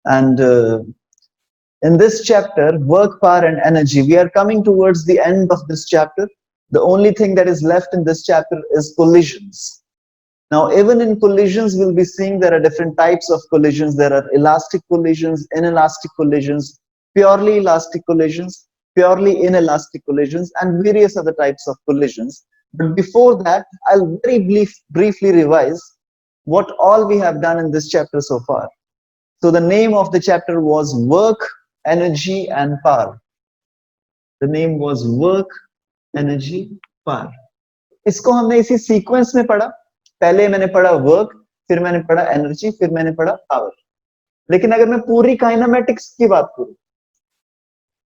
And in this chapter, work, power, and energy, we are coming towards the end of this chapter. The only thing that is left in this chapter is collisions. Now, even in collisions, we'll be seeing there are different types of collisions. There are elastic collisions, inelastic collisions, purely elastic collisions, purely inelastic collisions, and various other types of collisions. But before that, I'll very briefly revise what all we have done in this chapter so far. So the name of the chapter was Work, Energy, and Power. The name was Work, Energy, Power. इसको हमने इसी sequence में पढ़ा. पहले मैंने पढ़ा work, फिर मैंने पढ़ा एनर्जी, फिर मैंने पढ़ा पावर. लेकिन अगर मैं पूरी काइनेमेटिक्स की बात करूं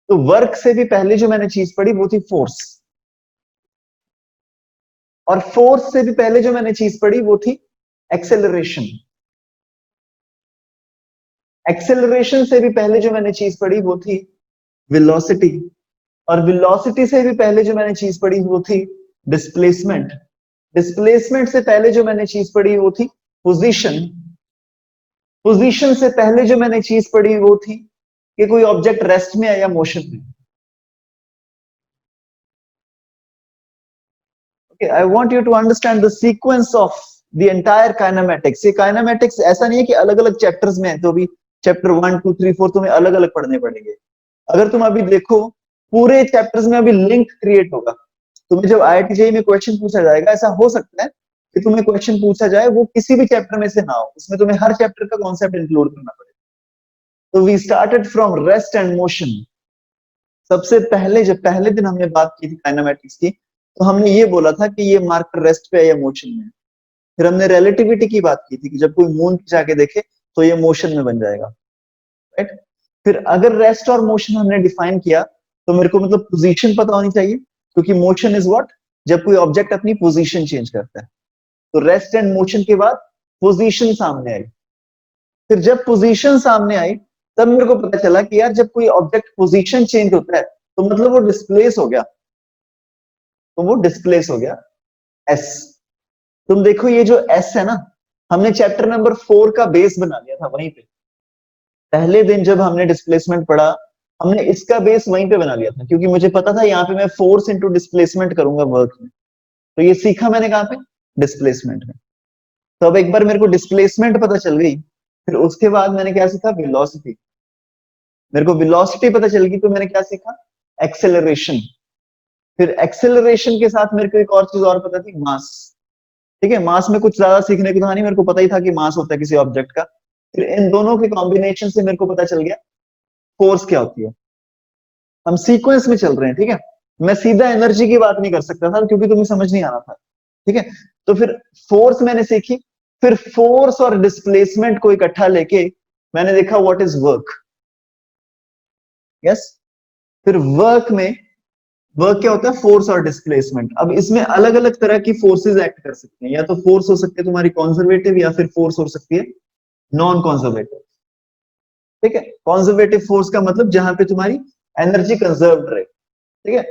तो वर्क से भी पहले जो मैंने चीज पढ़ी वो थी फोर्स, और फोर्स से भी पहले जो मैंने चीज पढ़ी वो थी एक्सेलरेशन. एक्सेलरेशन से भी पहले जो मैंने चीज पढ़ी वो थी वेलोसिटी, और वेलोसिटी से भी पहले जो मैंने चीज पढ़ी वो थी डिस्प्लेसमेंट. डिस्प्लेसमेंट से पहले जो मैंने चीज पढ़ी वो थी पोजीशन. पोजीशन से पहले जो मैंने चीज पढ़ी वो थी कि कोई ऑब्जेक्ट रेस्ट में है या मोशन में. Okay, I want you to understand the sequence of the entire kinematics. ये काइनेमेटिक्स ऐसा नहीं है कि अलग अलग चैप्टर्स में है तो भी चैप्टर 1 2 3 4 तुम्हें अलग अलग पढ़ने पड़ेंगे. अगर तुम अभी देखो पूरे चैप्टर्स में अभी लिंक क्रिएट होगा. तुम्हें जब IIT JEE में क्वेश्चन पूछा जाएगा, ऐसा हो सकता है कि तुम्हें क्वेश्चन पूछा जाए वो किसी भी चैप्टर में से ना हो, उसमें तुम्हें हर चैप्टर का कॉन्सेप्ट इंक्लूड करना पड़ेगा. तो we started from rest and motion. सबसे पहले जब पहले दिन हमने बात की थी काइनेमेटिक्स की, तो हमने ये बोला था कि ये मार्कर रेस्ट पे है या मोशन में. फिर हमने रिलेटिविटी की बात की थी कि जब कोई मून जाके देखे तो ये मोशन में बन जाएगा, राइट. फिर अगर रेस्ट और मोशन हमने डिफाइन किया तो मेरे को मतलब पोजीशन पता होनी चाहिए, क्योंकि मोशन इज व्हाट, जब कोई ऑब्जेक्ट अपनी पोजीशन चेंज करता है. तो रेस्ट एंड मोशन के बाद पोजीशन सामने आई. फिर जब पोजीशन सामने आई तब मेरे को पता चला कि यार जब कोई ऑब्जेक्ट पोजीशन चेंज होता है तो मतलब वो डिस्प्लेस हो गया. तो वो डिस्प्लेस हो गया एस. तुम देखो ये जो एस है ना, हमने चैप्टर नंबर 4 का बेस बना लिया था वहीं पे. पहले दिन जब हमने डिस्प्लेसमेंट पढ़ा, हमने इसका बेस वहीं पे बना लिया था, क्योंकि मुझे पता था यहाँ पे मैं फोर्स इनटू डिस्प्लेसमेंट करूंगा वर्क में. तो ये सीखा मैंने कहाँ पे, डिस्प्लेसमेंट में. तो अब एक बार मेरे को डिस्प्लेसमेंट पता चल गई, फिर उसके बाद मैंने क्या सीखा, वेलोसिटी. मेरे को वेलोसिटी पता चल गई तो मैंने क्या सीखा, एक्सेलरेशन. फिर एक्सेलरेशन के साथ मेरे को एक और चीज और पता थी, मास. ठीक है, मास में कुछ ज्यादा सीखने को था नहीं, मेरे को पता ही था कि मास होता है किसी ऑब्जेक्ट का. फिर इन दोनों के कॉम्बिनेशन से मेरे को पता चल गया फोर्स क्या होती है. हम सीक्वेंस में चल रहे हैं, ठीक है. मैं सीधा एनर्जी की बात नहीं कर सकता था क्योंकि तुम्हें समझ नहीं आ रहा था, ठीक है. तो फिर फोर्स मैंने सीखी. फिर फोर्स और डिस्प्लेसमेंट को इकट्ठा लेके मैंने देखा व्हाट इज वर्क. यस. फिर वर्क में, वर्क क्या होता है, फोर्स और डिस्प्लेसमेंट. अब इसमें अलग अलग तरह की फोर्सेस एक्ट कर सकते हैं. या तो फोर्स हो सकती है तुम्हारी कंजर्वेटिव, या फिर फोर्स हो सकती है नॉन कंजर्वेटिव. ठीक है, कंजर्वेटिव फोर्स का मतलब जहां पे तुम्हारी एनर्जी कंजर्व रहे. ठीक है,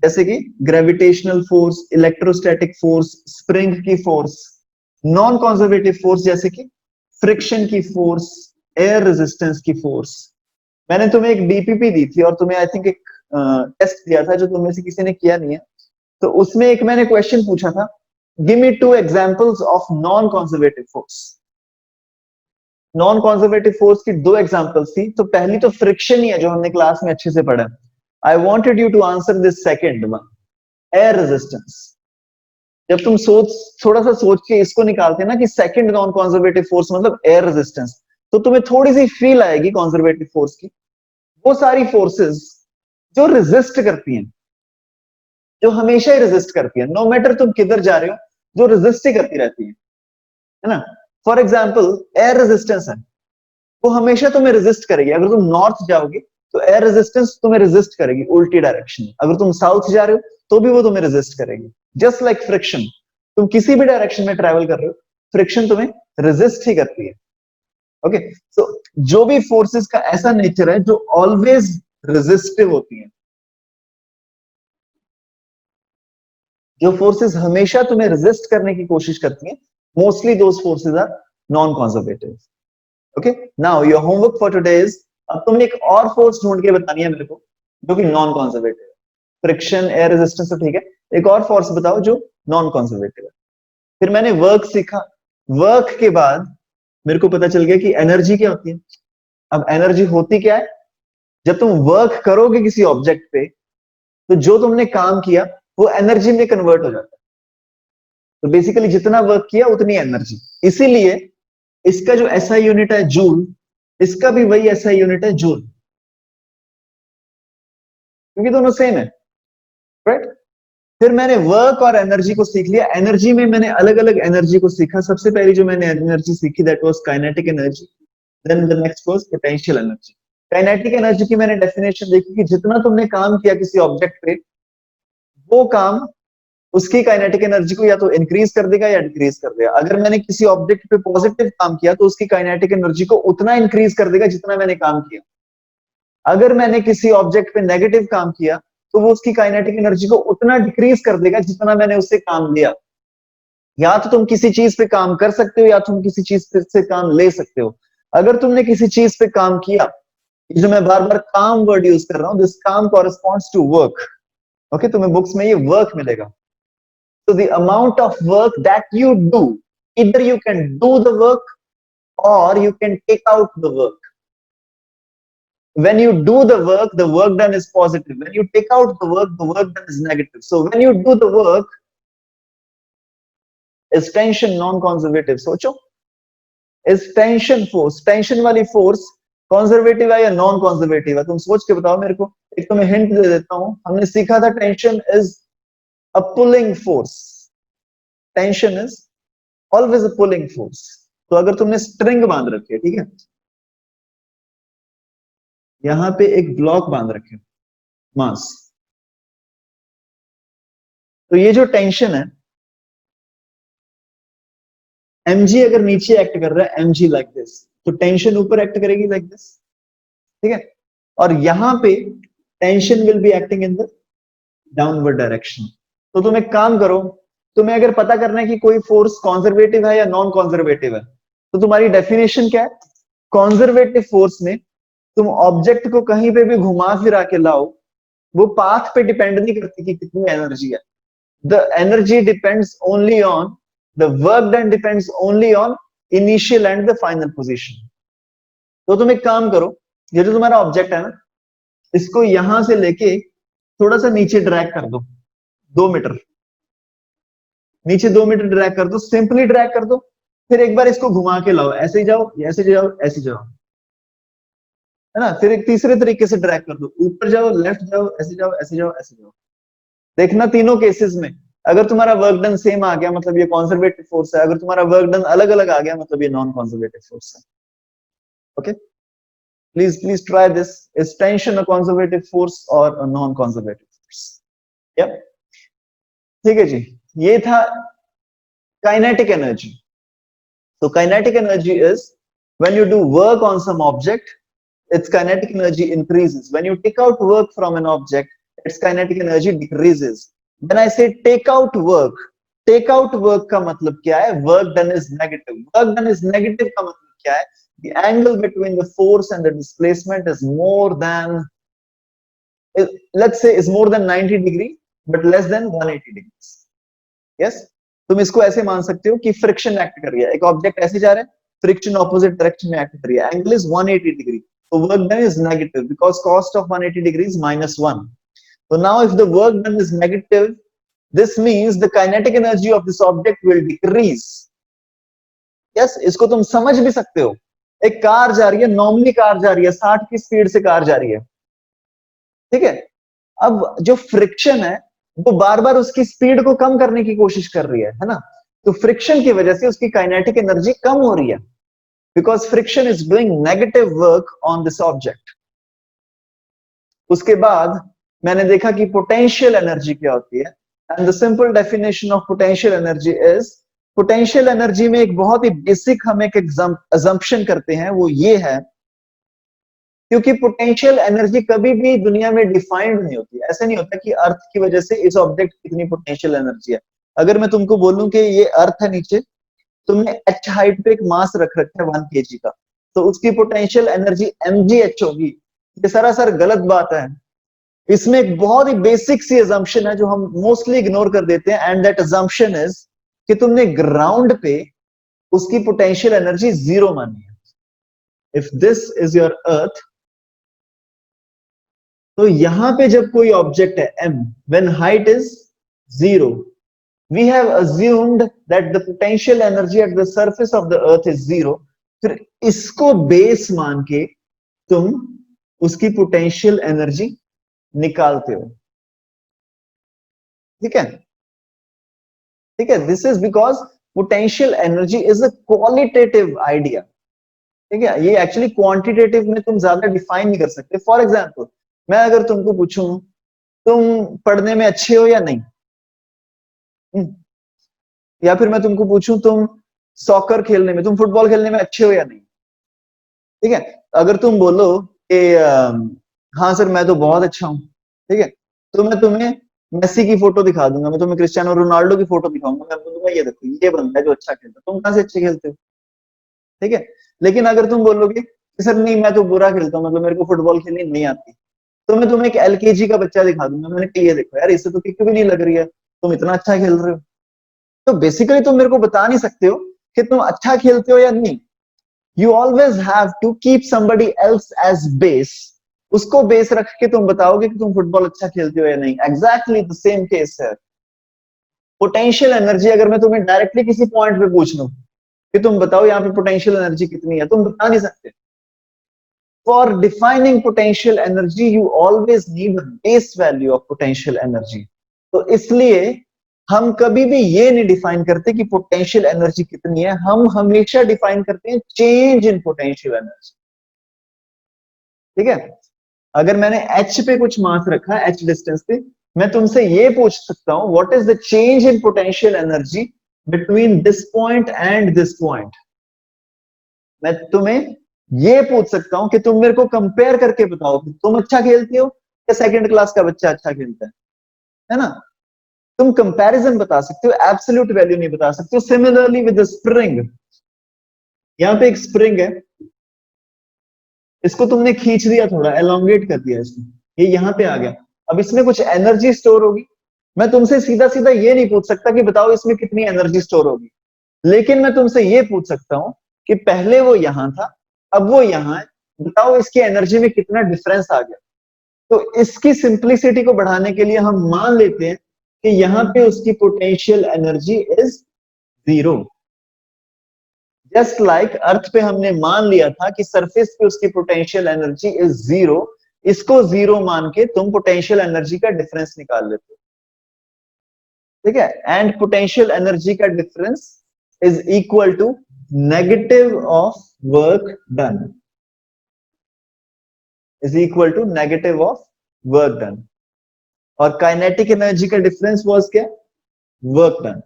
जैसे कि gravitational force, electrostatic force, spring की फोर्स. नॉन कंजर्वेटिव फोर्स जैसे कि फ्रिक्शन की फोर्स, एयर रेजिस्टेंस की फोर्स. मैंने तुम्हें एक डीपीपी दी थी और तुम्हें आई थिंक एक टेस्ट दिया था जो तुम में से किसी ने किया नहीं है. तो उसमें एक मैंने क्वेश्चन पूछा था, give me 2 examples of non conservative force. Non conservative force की 2 एग्जांपल्स थी. तो पहली तो फ्रिक्शन ही है जो हमने क्लास में अच्छे से पढ़ा. I wanted you to answer this second one, air resistance. जब तुम थोड़ा सा सोच के इसको निकालते ना कि सेकंड नॉन कंजर्वेटिव फोर्स मतलब एयर रेजिस्टेंस, तो तुम्हें थोड़ी सी फील आएगी कंजर्वेटिव फोर्स की. वो सारी फोर्सेस जो रेजिस्ट करती हैं, जो हमेशा ही रेजिस्ट करती है, नो मैटर तुम किधर जा रहे हो, जो रेजिस्ट ही करती रहती है ना. फॉर एग्जाम्पल एयर रेजिस्टेंस है, वो हमेशा तुम्हें रेजिस्ट करेगी. अगर तुम नॉर्थ जाओगे तो एयर रेजिस्टेंस तुम्हें रेजिस्ट करेगी उल्टी डायरेक्शन में. अगर तुम साउथ जा रहे हो तो भी वो तुम्हें रेजिस्ट करेगी. जस्ट लाइक फ्रिक्शन, तुम किसी भी डायरेक्शन में ट्रैवल कर रहे हो, फ्रिक्शन तुम्हें रेजिस्ट ही करती है. ओके, सो जो भी फोर्सेस का ऐसा नेचर है जो ऑलवेज रेजिस्टिव होती है, जो फोर्सेस हमेशा तुम्हें रेजिस्ट करने की कोशिश करती हैं, mostly those forces are non conservative. Okay, now your homework for today is, अब तुमने एक और फोर्स ढूंढ के बतानी है मेरे को जो कि नॉन कंजर्वेटिव है। फ्रिक्शन, एयर रेजिस्टेंस तो ठीक है, एक और फोर्स बताओ जो नॉन कंजर्वेटिव है। फिर मैंने वर्क सीखा, वर्क के बाद मेरे को पता चल गया कि एनर्जी क्या होती है। अब एनर्जी होती क्या है, जब तुम वर्क करोगे किसी ऑब्जेक्ट पे तो जो तुमने काम किया वो एनर्जी में कन्वर्ट हो जाता है। तो बेसिकली जितना वर्क किया उतनी एनर्जी, इसीलिए इसका जो एसआई यूनिट है जूल, इसका भी वही एसआई यूनिट है जूल, क्योंकि दोनों सेम है, राइट। फिर मैंने वर्क और एनर्जी को सीख लिया। एनर्जी में मैंने अलग अलग एनर्जी को सीखा। सबसे पहली जो मैंने एनर्जी सीखी that was kinetic energy, then the next was potential energy. Kinetic energy की मैंने डेफिनेशन देखी कि जितना तुमने काम किया किसी ऑब्जेक्ट पे, वो काम उसकी काइनेटिक एनर्जी को या तो इंक्रीज कर देगा या डिक्रीज कर देगा। अगर मैंने किसी ऑब्जेक्ट पे पॉजिटिव काम किया तो उसकी काइनेटिक एनर्जी को उतना इंक्रीज कर देगा जितना मैंने काम किया। अगर मैंने किसी ऑब्जेक्ट पे नेगेटिव काम किया तो वो उसकी काइनेटिक एनर्जी को उतना डिक्रीज कर देगा जितना मैंने उससे काम लिया। या तो तुम किसी चीज पे काम कर सकते हो या तुम किसी चीज से काम ले सकते हो। अगर तुमने किसी चीज पे काम किया, जो मैं बार बार काम वर्ड यूज कर रहा हूं, दिस काम कॉरेस्पॉन्ड्स टू वर्क। ओके, तुम्हें बुक्स में ये वर्क मिलेगा। So the amount of work that you do, either you can do the work or you can take out the work. When you do the work done is positive. When you take out the work done is negative. So when you do the work, is tension non-conservative? सोचो, is tension force, tension वाली force conservative है या non-conservative है? तुम सोच के बताओ मेरे को। एक तो मैं हिंट दे देता हूं, हमने सीखा था tension is a pulling force. Tension is always a pulling force. तो अगर तुमने स्ट्रिंग बांध रखी है, ठीक है, यहां पे एक ब्लॉक बांध रखे, मास, तो ये जो टेंशन है, mg अगर नीचे एक्ट कर रहा है, mg लाइक दिस, तो टेंशन ऊपर एक्ट करेगी लाइक दिस, ठीक है। और यहां पे tension will be acting in the downward direction. तो तुम एक काम करो, तुम्हें अगर पता करना है कि कोई फोर्स कॉन्जर्वेटिव है या नॉन कॉन्जर्वेटिव है, तो तुम्हारी डेफिनेशन क्या है? कॉन्जर्वेटिव फोर्स में तुम ऑब्जेक्ट को कहीं पे भी घुमा फिरा के लाओ, वो पाथ पे डिपेंड नहीं करती कि कितनी एनर्जी है। The energy depends only on the work done, depends only on initial and the final position. तो तुम एक काम करो, ये जो तुम्हारा ऑब्जेक्ट है ना, इसको यहां से लेके थोड़ा सा नीचे ड्रैग कर दो, 2 मीटर नीचे, 2 मीटर ड्रैग कर दो, सिंपली ड्रैग कर दो। फिर एक बार इसको घुमा के लाओ, ऐसे ही जाओ, ऐसे जाओ, ऐसे जाओ, है ना। फिर एक तीसरे तरीके से ड्रैग कर दो, ऊपर जाओ, लेफ्ट जाओ, ऐसे जाओ, ऐसे जाओ, ऐसे जाओ। देखना तीनों केसेस में अगर तुम्हारा वर्क डन सेम आ गया मतलब ये कॉन्जर्वेटिव फोर्स है, अगर तुम्हारा वर्क डन अलग अलग आ गया मतलब ये नॉन कॉन्जर्वेटिव फोर्स है। Okay, please try this. Is tension a conservative force और a non conservative force? Yup, ठीक है जी। ये था काइनेटिक एनर्जी। तो kinetic energy is when you do work on some object, its kinetic energy increases. When you take out work from an object, its kinetic energy decreases. When I say take out work का मतलब क्या है? Work done is negative. Work done is negative का मतलब क्या है? The angle between the force and the displacement is more than, let's say, is more than 90 degree, but less than 180 degrees. Yes? तुम इसको ऐसे मान सकते हो कि फ्रिक्शन एक्ट कर रही है, एक ऑब्जेक्ट ऐसे जा रहा है, फ्रिक्शन ऑपोजिट डायरेक्शन में एक्ट कर रही है, angle is 180 degree. So work done is negative because cost of 180 degrees -1. So now if the work done is negative, this means the kinetic energy of this object will decrease. Yes, इसको तुम समझ भी सकते हो। एक car जा रही है, नॉर्मली कार जा रही है 60 की स्पीड से, कार जा रही है, ठीक है। अब जो फ्रिक्शन है वो बार बार उसकी स्पीड को कम करने की कोशिश कर रही है ना। तो फ्रिक्शन की वजह से उसकी काइनेटिक एनर्जी कम हो रही है, because friction is doing negative work on this object. उसके बाद मैंने देखा कि पोटेंशियल एनर्जी क्या होती है, and the simple definition of potential energy is, potential energy में एक बहुत ही बेसिक हम एक अजम्पशन करते हैं, वो ये है, क्योंकि पोटेंशियल एनर्जी कभी भी दुनिया में डिफाइंड नहीं होती। ऐसे नहीं होता कि अर्थ की वजह से इस ऑब्जेक्ट की कितनी पोटेंशियल एनर्जी है। अगर मैं तुमको बोलूं कि ये अर्थ है नीचे, तुमने h हाइट पे एक मास रख रखा है 1 kg का, तो उसकी पोटेंशियल एनर्जी mgh होगी। ये सरासर गलत बात है। इसमें एक बहुत ही बेसिक सी अजम्पशन है जो हम मोस्टली इग्नोर कर देते हैं, एंड दैट अजम्पशन इज कि तुमने ग्राउंड पे उसकी पोटेंशियल एनर्जी जीरो मानी है। If this is your earth, तो यहां पे जब कोई ऑब्जेक्ट है m, when height is zero, we have assumed that the potential energy at the surface of the earth is zero। फिर इसको बेस मान के तुम उसकी पोटेंशियल एनर्जी निकालते हो। ठीक है, ठीक है। This is because potential energy is a qualitative idea. ठीक है, ये एक्चुअली क्वांटिटेटिव में तुम ज्यादा डिफाइन नहीं कर सकते। फॉर एग्जाम्पल, मैं अगर तुमको पूछूं तुम पढ़ने में अच्छे हो या नहीं, या फिर मैं तुमको पूछूं तुम सॉकर खेलने में, तुम फुटबॉल खेलने में अच्छे हो या नहीं, ठीक है, अगर तुम बोलो कि हाँ सर मैं तो बहुत अच्छा हूँ, ठीक है, तो मैं तुम्हें मेसी की फोटो दिखा दूंगा, मैं तुम्हें क्रिस्टियानो रोनाल्डो की फोटो दिखाऊंगा, मैं बोलूंगा ये देखो ये बंदा है जो अच्छा खेलता है। तुम कहाँ से अच्छे खेलते हो? ठीक है। लेकिन अगर तुम बोलोगे कि सर नहीं मैं तो बुरा खेलता हूँ, मतलब मेरे को फुटबॉल खेलनी नहीं आती, तो मैं तुम्हें एक एलकेजी का बच्चा दिखा दूंगा, मैंने कहा ये देखो यार इससे तो किक भी नहीं लग रही है, तुम इतना अच्छा खेल रहे हो। तो बेसिकली तुम मेरे को बता नहीं सकते हो कि तुम अच्छा खेलते हो या नहीं। You always have to keep somebody else as base. उसको बेस रख के तुम बताओगे कि तुम फुटबॉल अच्छा खेलते हो या नहीं। एग्जैक्टली द सेम केस है। पोटेंशियल एनर्जी अगर मैं तुम्हें डायरेक्टली किसी पॉइंट पे पूछ लूं कि तुम बताओ यहाँ पे पोटेंशियल एनर्जी कितनी है, तुम बता नहीं सकते। For defining potential energy you always need base value of potential energy. तो इसलिए हम कभी भी ये नहीं डिफाइन करते कि पोटेंशियल एनर्जी कितनी है, हम हमेशा डिफाइन करते हैं चेंज इन पोटेंशियल एनर्जी। ठीक है, अगर मैंने h पे कुछ मास रखा है, h डिस्टेंस पे, मैं तुमसे ये पूछ सकता हूं what is the change in potential energy between this point and this point. मैं तुम्हें ये पूछ सकता हूं कि तुम मेरे को कंपेयर करके बताओ कि तुम अच्छा खेलती हो या सेकंड क्लास का बच्चा अच्छा खेलता है ना? तुम कंपैरिजन बता सकते हो, एब्सोल्यूट वैल्यू नहीं बता सकते हो। सिमिलरली विद स्प्रिंग, यहां पे एक स्प्रिंग है, इसको तुमने खींच दिया, थोड़ा एलोंगेट कर दिया इसको, ये यहां पे आ गया, अब इसमें कुछ एनर्जी स्टोर होगी। मैं तुमसे सीधा सीधा ये नहीं पूछ सकता कि बताओ इसमें कितनी एनर्जी स्टोर होगी, लेकिन मैं तुमसे ये पूछ सकता हूं कि पहले वो यहां था अब वो यहां है, बताओ इसकी एनर्जी में कितना डिफरेंस आ गया। तो इसकी सिंप्लिसिटी को बढ़ाने के लिए हम मान लेते हैं कि यहां पे उसकी potential energy is zero. Just like earth पे हमने मान लिया था कि सरफेस पे उसकी पोटेंशियल एनर्जी इज जीरो, इसको जीरो मान के तुम पोटेंशियल एनर्जी का डिफरेंस निकाल लेते हो। ठीक है, एंड पोटेंशियल एनर्जी का difference is equal to negative of work done, is equal to negative of work done. और काइनेटिक एनर्जी का डिफरेंस वाज क्या? Work done.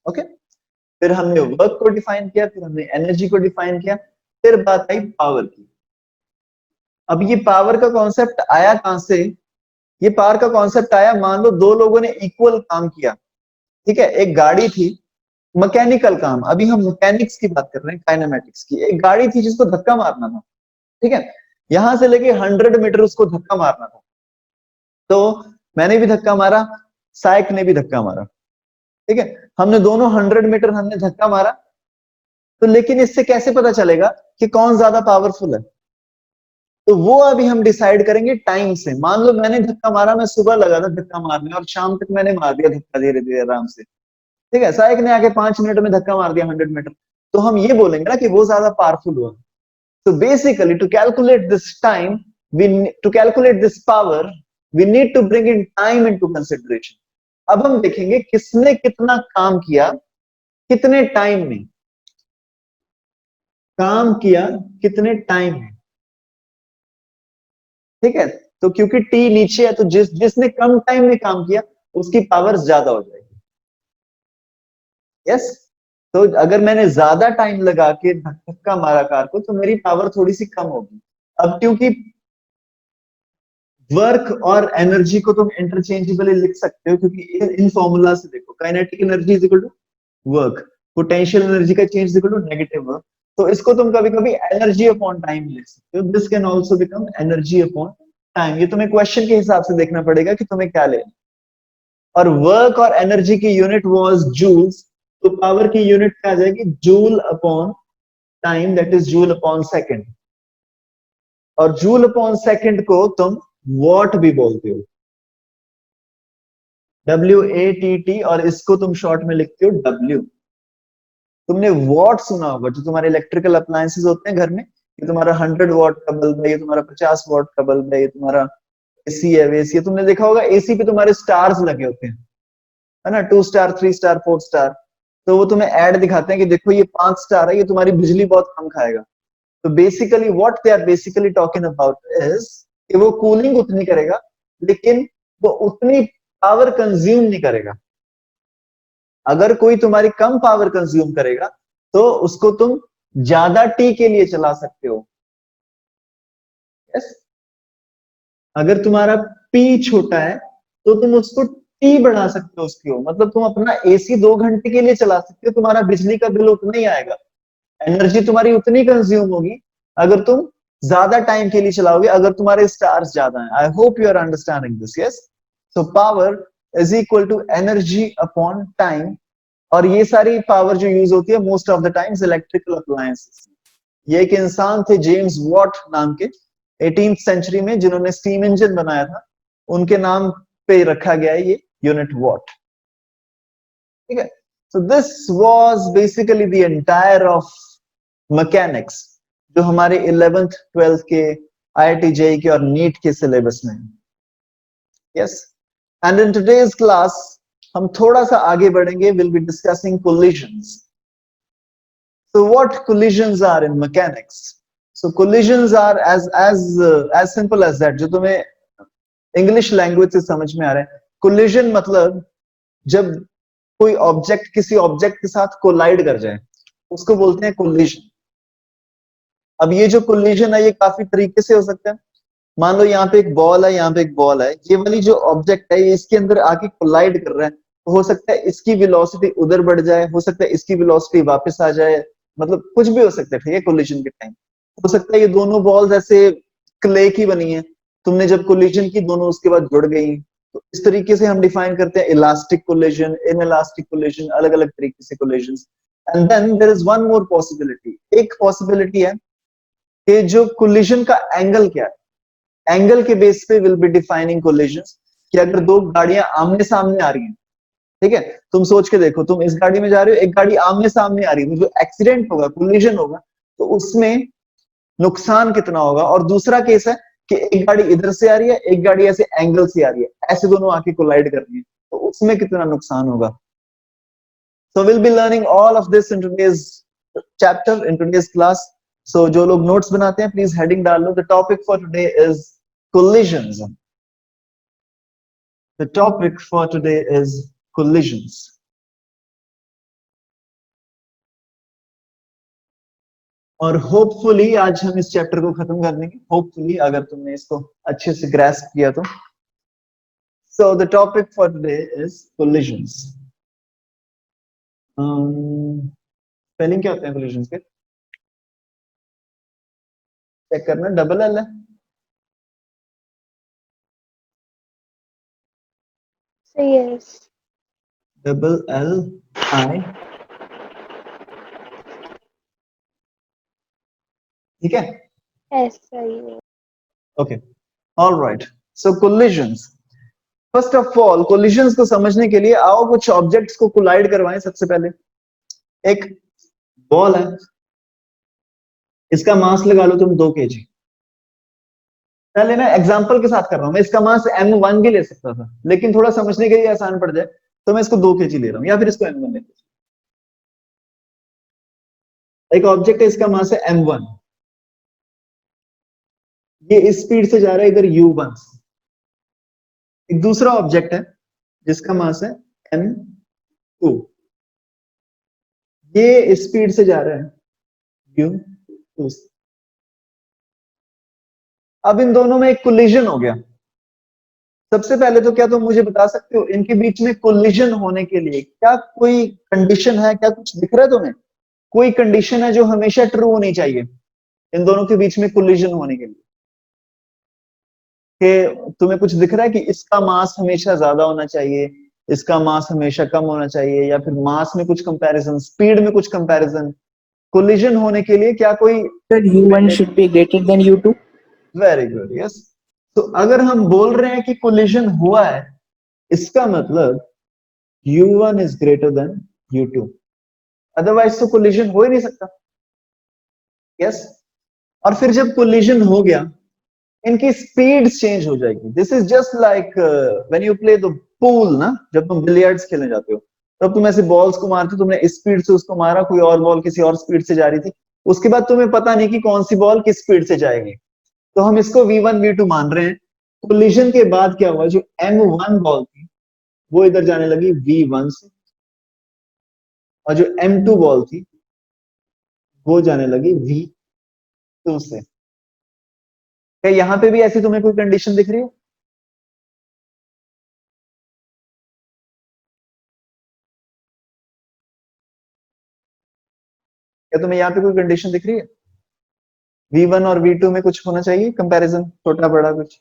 ओके, फिर हमने वर्क को डिफाइन किया, फिर हमने एनर्जी को डिफाइन किया, फिर बात आई पावर की। अब ये पावर का कॉन्सेप्ट आया कहां से? ये पावर का कॉन्सेप्ट आया, मान लो दो लोगों ने इक्वल काम किया, ठीक है, एक गाड़ी थी, मैकेनिकल काम, अभी हम मैकेनिक्स की बात कर रहे हैं, काइनेमेटिक्स की। एक गाड़ी थी जिसको धक्का मारना था, ठीक है, यहां से लेके 100 मीटर उसको धक्का मारना था। तो मैंने भी धक्का मारा, साइक ने भी धक्का मारा, ठीक है, हमने दोनों 100 मीटर हमने धक्का मारा। तो लेकिन इससे कैसे पता चलेगा कि कौन ज्यादा पावरफुल है? तो वो अभी हम डिसाइड करेंगे टाइम से। मान लो मैंने धक्का मारा, मैं सुबह लगा था धक्का मारने और शाम तक मैंने मार दिया धक्का धीरे धीरे आराम से, ठीक है, साइक ने आके 5 मिनट में धक्का मार दिया 100 मीटर, तो हम ये बोलेंगे ना कि वो ज्यादा पावरफुल हुआ। So basically, to calculate this time, to calculate this power, we need to bring in time into consideration. अब हम देखेंगे किसने कितना काम किया, कितने टाइम में काम किया, कितने टाइम में, ठीक है। तो क्योंकि टी नीचे है, तो जिसने कम टाइम में काम किया उसकी पावर ज्यादा हो जाएगी। यस, तो अगर मैंने ज्यादा टाइम लगा के धक्का मारा कार को, तो मेरी पावर थोड़ी सी कम होगी। अब क्योंकि वर्क और एनर्जी को तुम इंटरचेंजेबली लिख सकते हो, क्योंकि इन फॉर्मूला से देखो, kinetic energy is equal to work, potential energy का change equal to negative work. तो इसको तुम कभी कभी एनर्जी अपॉन टाइम लिख सकते हो, this can also become energy upon time. ये तुम्हें क्वेश्चन के हिसाब से देखना पड़ेगा कि तुम्हें क्या लेना। और वर्क और एनर्जी की यूनिट वाज जूल्स, तो पावर की यूनिट क्या आ जाएगी, joule upon time, that is joule upon second. और जूल अपॉन सेकंड को तुम वॉट भी बोलते हो, WATT, और इसको तुम शॉर्ट में लिखते हो W। तुमने वॉट सुना होगा, जो तुम्हारे इलेक्ट्रिकल अप्लायंसेस होते हैं घर में, ये तुम्हारा 100 वॉट का बल्ब है, ये तुम्हारा 50 वॉट का बल्ब है, ये तुम्हारा एसी है, वेसी है। तुमने देखा होगा एसी पे तुम्हारे स्टार्स लगे होते हैं, है ना, 2 स्टार, 3 स्टार, 4 स्टार। तो वो तुम्हें ऐड दिखाते हैं कि देखो ये 5 स्टार है, ये तुम्हारी बिजली बहुत कम खाएगा। तो basically what they are basically talking about is कि वो कूलिंग उतनी करेगा, लेकिन वो उतनी पावर कंज्यूम नहीं करेगा। अगर कोई तुम्हारी कम पावर कंज्यूम करेगा तो उसको तुम ज्यादा टी के लिए चला सकते हो। यस, अगर तुम्हारा पी छोटा है तो तुम उसको टी बढ़ा सकते हो उसकी, मतलब तुम अपना एसी 2 घंटे के लिए चला सकते हो, तुम्हारा बिजली का बिल उतना ही आएगा, एनर्जी तुम्हारी उतनी कंज्यूम होगी अगर तुम ज्यादा टाइम के लिए चलाओगे, अगर तुम्हारे स्टार्स ज्यादा हैं। I hope you are understanding this. Yes, so power is equal to energy upon time. और ये सारी पावर जो यूज होती है most of the times electrical appliances. ये एक इंसान थे जेम्स वॉट नाम के, 18th सेंचुरी में, जिन्होंने स्टीम इंजन बनाया था, उनके नाम पे रखा गया है ये यूनिट वॉट। ठीक है, so this was basically the entire of mechanics जो हमारे 11th 12th के IIT JEE के और नीट के सिलेबस में। Yes, and in today's class हम थोड़ा सा आगे बढ़ेंगे, will be discussing collisions. So what collisions are in mechanics? So collisions are as simple as that, जो तुम्हें इंग्लिश लैंग्वेज से समझ में आ रहा है। collision मतलब जब कोई ऑब्जेक्ट किसी ऑब्जेक्ट के साथ कोलाइड कर जाए, उसको बोलते हैं कोलिजन। अब ये जो कोलिजन है ये काफी तरीके से हो सकता है। मान लो यहाँ पे एक बॉल है, यहाँ पे एक बॉल है, ये वाली जो ऑब्जेक्ट है ये इसके अंदर आके कोलाइड कर रहा है, तो हो सकता है इसकी वेलोसिटी उधर बढ़ जाए, हो सकता है इसकी वेलोसिटी वापस आ जाए, मतलब कुछ भी हो सकता है। ठीक है, कोलिजन के टाइम हो सकता है ये दोनों बॉल्स ऐसे क्ले की बनी है, तुमने जब कोलिजन की दोनों उसके बाद जुड़ गई। तो इस तरीके से हम डिफाइन करते हैं इलास्टिक कोलिजन, इनइलास्टिक कोलिजन, अलग अलग तरीके से collision. And then there is one more possibility, एक पॉसिबिलिटी है कि जो कोलिजन का एंगल क्या है, एंगल के बेस पे विल बी डिफाइनिंग कोलिजंस। कि अगर दो गाड़ियां आमने सामने आ रही हैं, ठीक है, तुम सोच के देखो, तुम इस गाड़ी में जा रहे हो, एक गाड़ी आमने सामने आ रही है, तो जो एक्सीडेंट होगा, कोलिजन होगा, तो उसमें नुकसान कितना होगा। और दूसरा केस है कि एक गाड़ी इधर से आ रही है, एक गाड़ी ऐसे एंगल से आ रही है, ऐसे दोनों आके कोलाइड कर रही है, तो उसमें कितना नुकसान होगा। So we'll be learning all of this in today's chapter, in today's class. So जो लोग notes बनाते हैं, please heading डाल लो। The topic for today is collisions. The topic for today is collisions. और होपफुली आज हम इस चैप्टर को खत्म कर देंगे, होपफुली, अगर तुमने इसको अच्छे से ग्रास्प किया तो। So the topic for today is collisions. Spelling क्या होते हैं collisions के? चेक करना, डबल एल है? Yes. डबल एल आई, ठीक है? Yes, सही है। Okay, all right. So collisions. First of all collisions को समझने के लिए आओ कुछ ऑब्जेक्ट्स को कोलाइड करवाएं। सबसे पहले एक बॉल है, इसका मास लगा लो तुम 2 kg। पहले मैं एग्जांपल के साथ कर रहा हूं, मैं इसका मास M1 भी ले सकता था, लेकिन थोड़ा समझने के लिए आसान पड़ जाए तो मैं इसको 2 kg ले रहा हूं, या फिर इसको M1 ले लेता हूं। एक ऑब्जेक्ट है, इसका मास है M1, ये इस स्पीड से जा रहा है इधर U1। एक दूसरा ऑब्जेक्ट है जिसका मास है M2, ये इस स्पीड से जा रहा है U2। अब इन दोनों में एक कोलिजन हो गया। सबसे पहले तो क्या तुम मुझे बता सकते हो इनके बीच में कोलिजन होने के लिए क्या कोई कंडीशन है, क्या कुछ दिख रहा है तुम्हें? कोई कंडीशन है जो हमेशा ट्रू होनी चाहिए इन दोनों के बीच में कोलिजन होने के लिए? कि तुम्हें कुछ दिख रहा है कि इसका मास हमेशा ज्यादा होना चाहिए, इसका मास हमेशा कम होना चाहिए, या फिर मास में कुछ कंपैरिजन, स्पीड में कुछ कंपैरिजन, कोलिजन होने के लिए क्या कोई? Sir, U1 should be greater than U2. Very good, yes. तो अगर हम बोल रहे हैं कि कोलिजन हुआ है, इसका मतलब U1 is greater than U2, otherwise तो कोलिजन हो ही नहीं सकता। यस। और फिर जब कोलिजन हो गया, इनकी स्पीड चेंज हो जाएगी। This is just like when you play the pool ना, जब तुम बिलियर्ड्स खेलने जाते हो तब तुम ऐसे बॉल्स को मारते हो, तुमने इस स्पीड से उसको मारा, कोई और बॉल किसी और स्पीड से जा रही थी, उसके बाद तुम्हें पता नहीं कि कौन सी बॉल किस स्पीड से जाएगी, तो हम इसको V1 V2 मान रहे हैं। कोलिजन के बाद क्या हुआ, जो M1 बॉल थी वो इधर जाने लगी V1 से, और जो M2 बॉल थी वो जाने लगी V2 से। क्या यहां पे भी ऐसी तुम्हें कोई कंडीशन दिख रही है? क्या तुम्हें यहाँ पे कोई कंडीशन दिख रही है? V1 और V2 में कुछ होना चाहिए कंपैरिजन, छोटा बड़ा कुछ?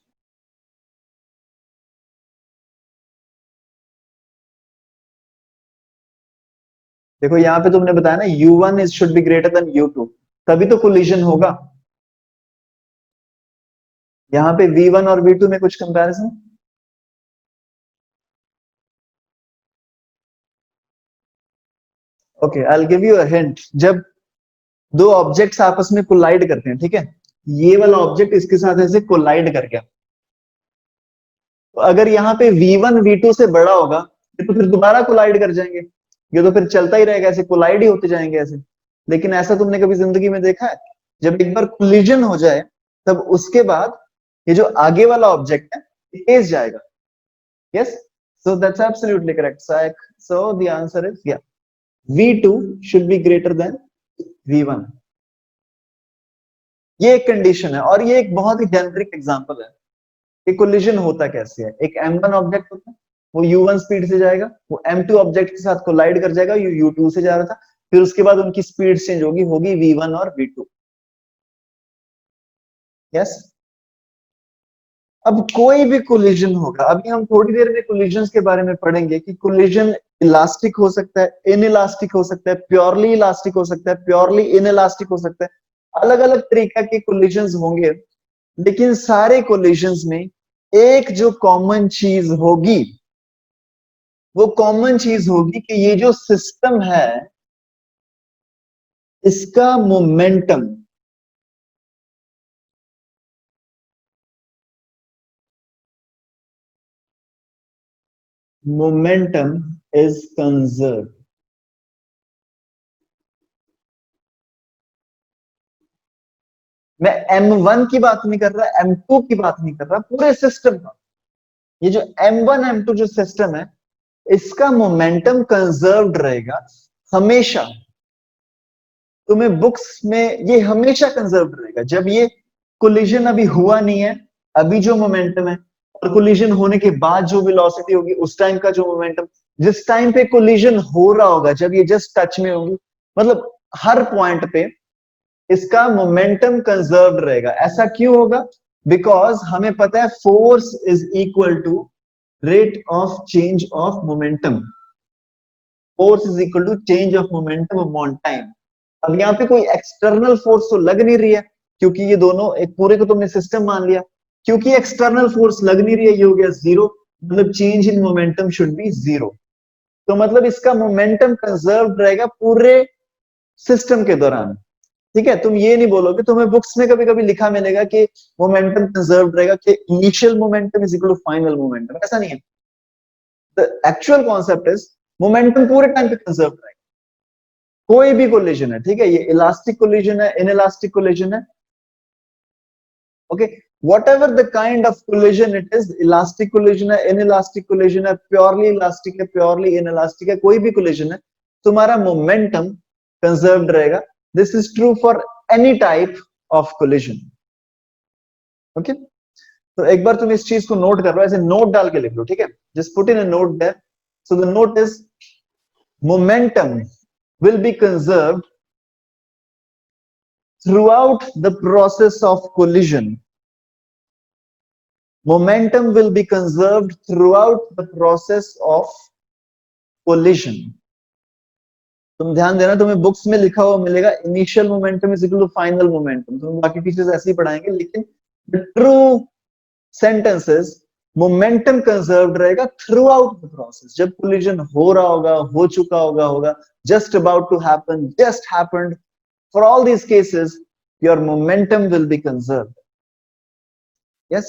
देखो यहाँ पे तुमने बताया ना U1 is should be greater than U2, तभी तो कोलिजन होगा। यहाँ पे V1 और V2 में कुछ comparison? Okay, I will give you a hint. जब दो ऑब्जेक्ट्स आपस में कोलाइड करते हैं, ठीक है, ये वाला ऑब्जेक्ट इसके साथ ऐसे कोलाइड कर गया, तो अगर यहाँ पे V1 V2 से बड़ा होगा, ये तो फिर दोबारा कोलाइड कर जाएंगे, ये तो फिर चलता ही रहेगा, ऐसे कोलाइड ही होते जाएंगे ऐसे। लेकिन ऐसा तुमने कभी जिंदगी में देखा है? जब एक बार कोलिजन हो जाए तब उसके बाद ये जो आगे वाला ऑब्जेक्ट है तेज जाएगा। Yes, so that's absolutely correct Saik. So the answer is या V2 should be greater than V1। ये एक कंडीशन है, और ये एक बहुत ही जेनरिक एग्जांपल है कि कोलिजन होता कैसे है। एक M1 ऑब्जेक्ट होता है, वो U1 स्पीड से जाएगा, वो M2 ऑब्जेक्ट के साथ कोलाइड कर जाएगा, U2 से जा रहा था, फिर उसके बाद उनकी स्पीड चेंज होगी, होगी V1 और V2। यस। अब कोई भी कोलिजन होगा, अभी हम थोड़ी देर में कोलिजन के बारे में पढ़ेंगे कि कोलिजन इलास्टिक हो सकता है, इनइलास्टिक हो सकता है, प्योरली इलास्टिक हो सकता है, प्योरली इनइलास्टिक हो सकता है, अलग अलग तरीका के कोलिजन होंगे। लेकिन सारे कोलिजन में एक जो कॉमन चीज होगी, वो कॉमन चीज होगी कि ये जो सिस्टम है इसका मोमेंटम इज कंजर्व। मैं M1 की बात नहीं कर रहा, M2 की बात नहीं कर रहा, पूरे सिस्टम का। ये जो M1 M2 जो सिस्टम है इसका मोमेंटम कंजर्व्ड रहेगा हमेशा। तुम्हें बुक्स में ये हमेशा कंजर्व्ड रहेगा। जब ये कोलिजन अभी हुआ नहीं है, अभी जो मोमेंटम है, और कोलिजन होने के बाद जो वेलोसिटी होगी उस टाइम का जो मोमेंटम, जिस टाइम पे कोलिजन हो रहा होगा, जब ये जस्ट टच में होगी, मतलब हर पॉइंट पे इसका मोमेंटम कंजर्व्ड रहेगा। ऐसा क्यों होगा? बिकॉज हमें पता है force is equal to rate of change of momentum. Force is equal to change of momentum upon time. अब यहाँ पे कोई एक्सटर्नल फोर्स तो लग नहीं रही है, क्योंकि ये दोनों एक पूरे को तुमने सिस्टम मान लिया। क्योंकि एक्सटर्नल फोर्स लग नहीं रही है, ये हो गया जीरो, मतलब change in momentum should be zero. तो मतलब इसका मोमेंटम कंजर्व रहेगा पूरे सिस्टम के दौरान। ठीक है, तुम ये नहीं बोलोगे, तुम्हें बुक्स में कभी कभी लिखा मिलेगा कि मोमेंटम कंजर्व रहेगा, कि initial momentum is equal to final momentum. ऐसा नहीं है। The actual concept is momentum पूरे टाइम पे कंजर्व रहेगा, कोई भी कोलिजन है। ठीक है, ये इलास्टिक कोलिजन है, इनइलास्टिक कोलिजन है, okay, whatever the kind of collision it is, elastic collision है, इनइलास्टिक कोलिजन है, प्योरली इलास्टिक है, प्योरली इनइलास्टिक है, कोई भी कोलिजन है, तुम्हारा मोमेंटम कंजर्व्ड रहेगा। This is true for any type of collision. Okay, तो एक बार तुम इस चीज को नोट कर लो, ऐसे नोट डाल के लिख लो, ठीक है, just put in a note there. So the note is momentum will be conserved throughout the process of collision. Momentum will be conserved throughout the process of collision. तुम ध्यान देना, तुम्हें बुक्स में लिखा हुआ मिलेगा initial momentum is equal to final momentum, तुम बाकी टीचर्स ऐसे ही पढ़ाएंगे, लेकिन the true sentence is momentum conserved रहेगा थ्रू आउट द प्रोसेस. जब कोलिजन हो रहा होगा, हो चुका होगा, just about to happen, just happened, for all these cases your momentum will be conserved. Yes,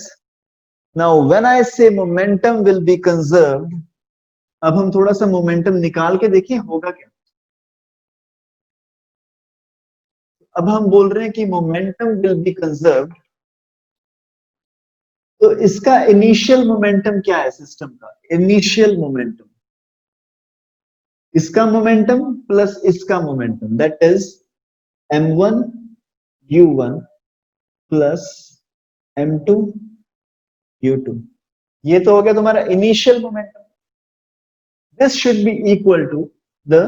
now when I say momentum will be conserved, अब हम थोड़ा सा मोमेंटम निकाल के देखें होगा क्या. अब हम बोल रहे हैं कि मोमेंटम विल बी कंजर्व्ड, तो इसका इनिशियल मोमेंटम क्या है सिस्टम का. इनिशियल मोमेंटम, इसका मोमेंटम प्लस इसका momentum, that is m1 u1 plus m2 u2. ये तो हो गया तुम्हारा initial momentum. This should be equal to the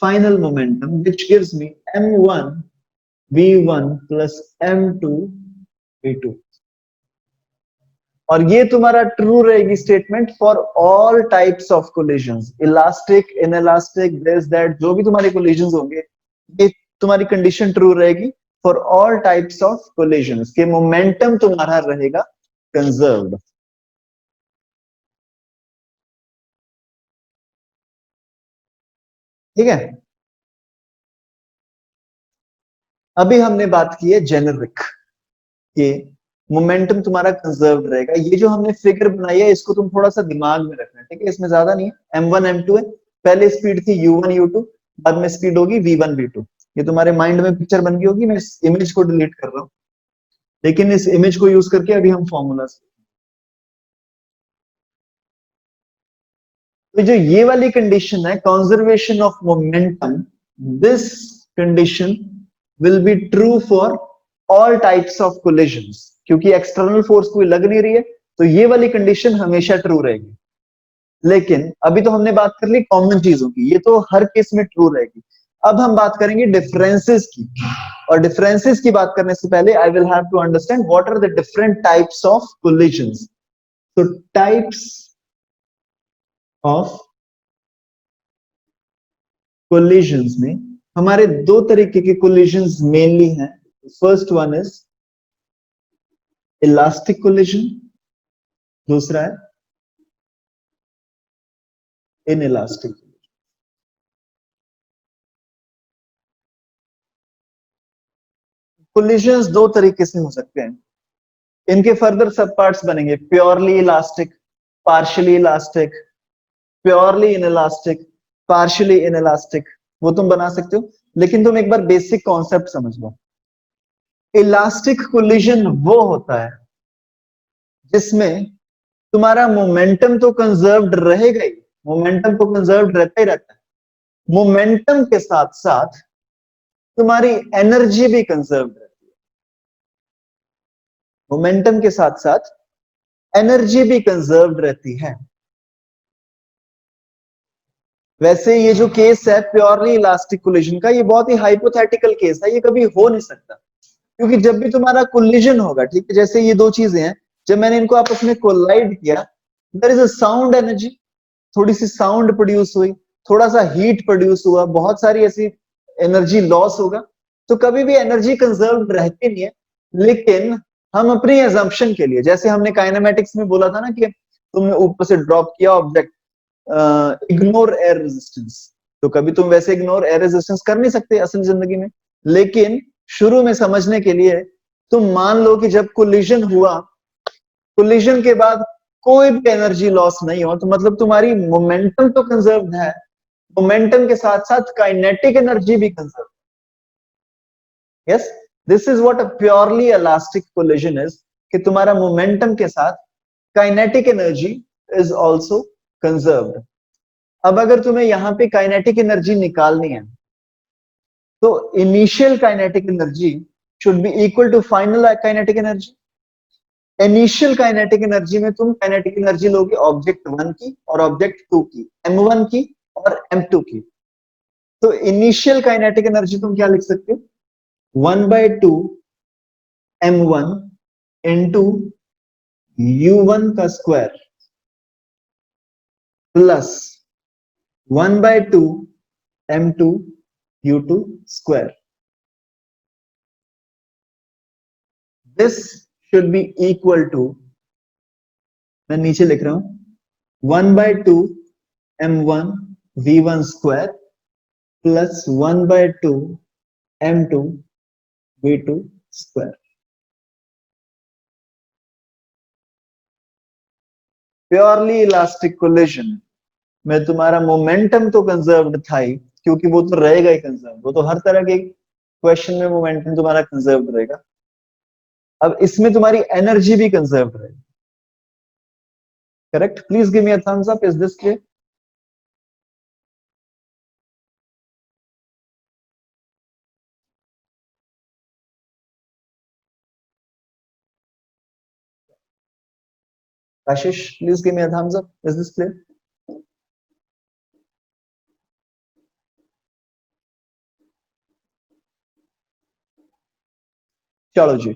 final momentum which gives me m1 v1 plus m2 v2. और ये तुम्हारा ट्रू रहेगी statement for all types of collisions, elastic, inelastic, this that, जो भी तुम्हारे कोलिजंस होंगे, ये तुम्हारी कंडीशन ट्रू रहेगी for all types of collisions के मोमेंटम तुम्हारा रहेगा कंजर्व्ड. ठीक है, अभी हमने बात की है जेनेरिक के मोमेंटम तुम्हारा कंजर्व्ड रहेगा. ये जो हमने फिगर बनाई है इसको तुम थोड़ा सा दिमाग में रखना, ठीक है, इसमें ज्यादा नहीं है. m1 m2 है, पहले स्पीड थी u1 u2, बाद में स्पीड होगी v1 v2. ये तुम्हारे माइंड में पिक्चर बन गई होगी. मैं इस इमेज को डिलीट कर रहा हूं, लेकिन इस इमेज को यूज करके अभी हम फॉर्मूला, तो जो ये वाली कंडीशन है conservation of momentum, this condition will be true for all types of collisions. क्योंकि एक्सटर्नल फोर्स कोई लग नहीं रही है, तो ये वाली कंडीशन हमेशा ट्रू रहेगी. लेकिन अभी तो हमने बात कर ली कॉमन चीजों की, ये तो हर केस में ट्रू रहेगी. अब हम बात करेंगे डिफरेंसेस की, और डिफरेंसेस की बात करने से पहले I will have to understand what are the different types of collisions. तो टाइप्स ऑफ कोलिजंस में हमारे दो तरीके के कोलिजंस मेनली हैं. First one is elastic collision, दूसरा है इनइलास्टिक. कोलिजंस दो तरीके से हो सकते हैं, इनके फर्दर सब पार्ट्स बनेंगे. Purely elastic, partially elastic, purely inelastic, partially inelastic, वो तुम बना सकते हो. लेकिन तुम एक बार बेसिक कॉन्सेप्ट समझ लो. इलास्टिक कोलिजन वो होता है जिसमें तुम्हारा मोमेंटम तो कंजर्व्ड रहेगा ही, मोमेंटम तो कंजर्व्ड रहता ही रहता है, मोमेंटम के साथ साथ तुम्हारी एनर्जी भी कंजर्व्ड रहती है. मोमेंटम के साथ साथ एनर्जी भी कंजर्व्ड रहती है. वैसे ये जो केस है प्योरली इलास्टिक कोलिजन का, ये बहुत ही हाइपोथेटिकल केस है, ये कभी हो नहीं सकता. क्योंकि जब भी तुम्हारा कोलिजन होगा, ठीक है, जैसे ये दो चीजें हैं, जब मैंने इनको आपस में कोलाइड किया, there is a sound energy, थोड़ी सी साउंड प्रोड्यूस हुई, थोड़ा सा हीट प्रोड्यूस हुआ, बहुत सारी ऐसी एनर्जी लॉस होगा. तो कभी भी एनर्जी कंजर्व रहती नहीं है. लेकिन हम अपनी एजम्पशन के लिए, जैसे हमने काइनेमेटिक्स में बोला था ना कि तुमने ऊपर से ड्रॉप किया ऑब्जेक्ट, इग्नोर एयर रेजिस्टेंस, तो कभी तुम वैसे इग्नोर एयर रेजिस्टेंस कर नहीं सकते असल जिंदगी में. लेकिन शुरू में समझने के लिए तुम मान लो कि जब कोलिजन हुआ, कोलिजन के बाद कोई भी एनर्जी लॉस नहीं हो, तो मतलब तुम्हारी मोमेंटम तो कंजर्व है, मोमेंटम के साथ साथ काइनेटिक एनर्जी भी conserve. Yes, this is what a purely elastic collision is, कि तुम्हारा मोमेंटम के साथ kinetic energy is also conserved. अब अगर तुम्हें यहां पे काइनेटिक एनर्जी निकालनी है, तो initial kinetic energy should be equal to final kinetic energy. Initial kinetic energy में तुम काइनेटिक एनर्जी लोगे ऑब्जेक्ट 1 की और ऑब्जेक्ट 2 की, m1 की और m2 की। तो इनिशियल काइनेटिक एनर्जी तुम क्या लिख सकते हो, 1/2 m1 इंटू u1 का square plus 1/2 m2 u2 square. This should be equal to, मैं नीचे लिख रहा हूं 1/2 m1 v1 square plus 1/2 m2 v2 square. Purely elastic collision में तुम्हारा मोमेंटम तो कंजर्व्ड था ही, क्योंकि वो तो रहेगा ही कंजर्व, वो तो हर तरह के क्वेश्चन में मोमेंटम तुम्हारा कंजर्व्ड रहेगा। अब इसमें तुम्हारी एनर्जी भी कंजर्व्ड रहेगी। Correct? Please give me a thumbs up, is this clear? Ashish, please give me a thumbs up. Is this clear? चलो जी।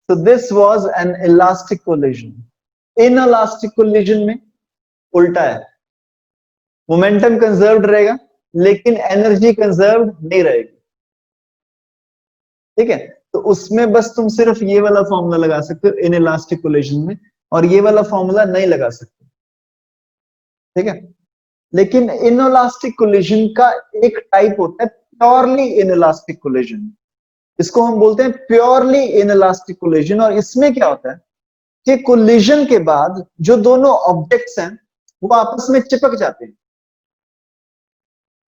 So this was an elastic collision. Inelastic collision में उल्टा है, मोमेंटम कंजर्व्ड रहेगा लेकिन energy conserved नहीं रहेगी। ठीक है, तो उसमें बस तुम सिर्फ ये वाला फॉर्मूला लगा सकते हो इनइलास्टिक कोलिजन में, और ये वाला फॉर्मूला नहीं लगा सकते। ठीक है, लेकिन इनइलास्टिक कोलिजन का एक टाइप होता है प्योरली इनइलास्टिक कोलिजन, इसको हम बोलते हैं प्योरली इनइलास्टिक कोलिजन। और इसमें क्या होता है कि कोलिजन के बाद जो दोनों ऑब्जेक्ट्स हैं वो आपस में चिपक जाते हैं।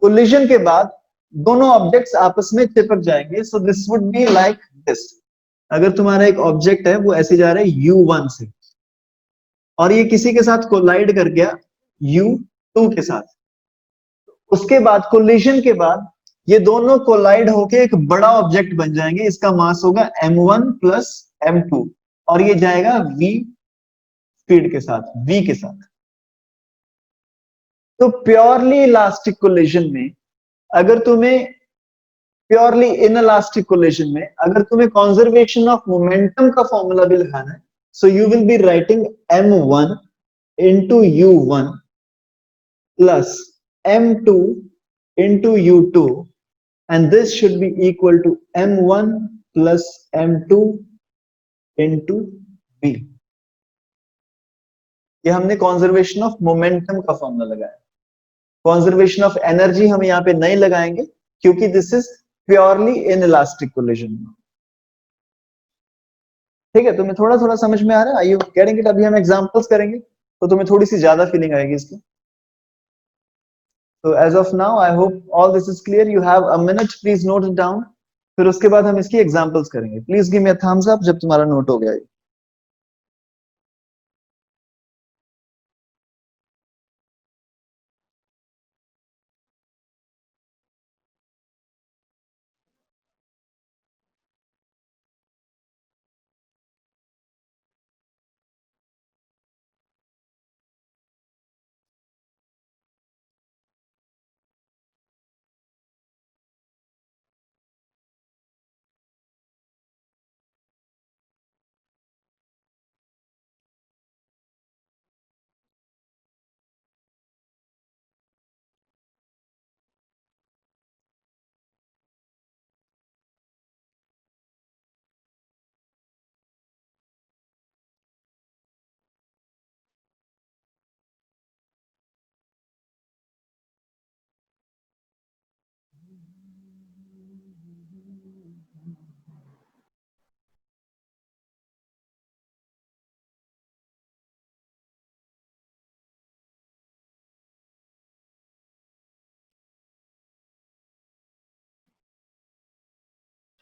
कोलिजन के बाद दोनों ऑब्जेक्ट्स आपस में चिपक जाएंगे। So this would be like this. अगर तुम्हारा एक ऑब्जेक्ट है वो ऐसे जा रहा है u1 से, और ये किसी के साथ कोलाइड कर गया u2 के साथ, उसके बाद कोलिजन के बाद ये दोनों कोलाइड होके एक बड़ा ऑब्जेक्ट बन जाएंगे। इसका मास होगा m1 प्लस m2 और ये जाएगा v स्पीड के साथ, v के साथ। तो प्योरली इलास्टिक कोलिजन में अगर तुम्हें, प्योरली इनइलास्टिक कोलिजन में अगर तुम्हें कंजर्वेशन ऑफ मोमेंटम का फॉर्मूला भी लगाना है, so you will be writing m1 into u1 plus m2 into u2 and this should be equal to m1 plus m2 into v। ये हमने कंजर्वेशन ऑफ मोमेंटम का फॉर्मूला लगाया। Conservation of energy हम यहाँ पे नहीं लगाएंगे क्योंकि this is purely inelastic collision. ठीक है, तुम्हें थोड़ा थोड़ा समझ में आ रहा है? आई यू गेटिंग इट? अभी हम एग्जांपल्स करेंगे तो तुम्हें थोड़ी सी ज्यादा फीलिंग आएगी इसकी। So as of now, I hope all this is clear. You have a minute, please note it down. फिर उसके बाद हम इसकी एग्जांपल्स करेंगे। Please give me a thumbs up जब तुम्हारा नोट हो गया है।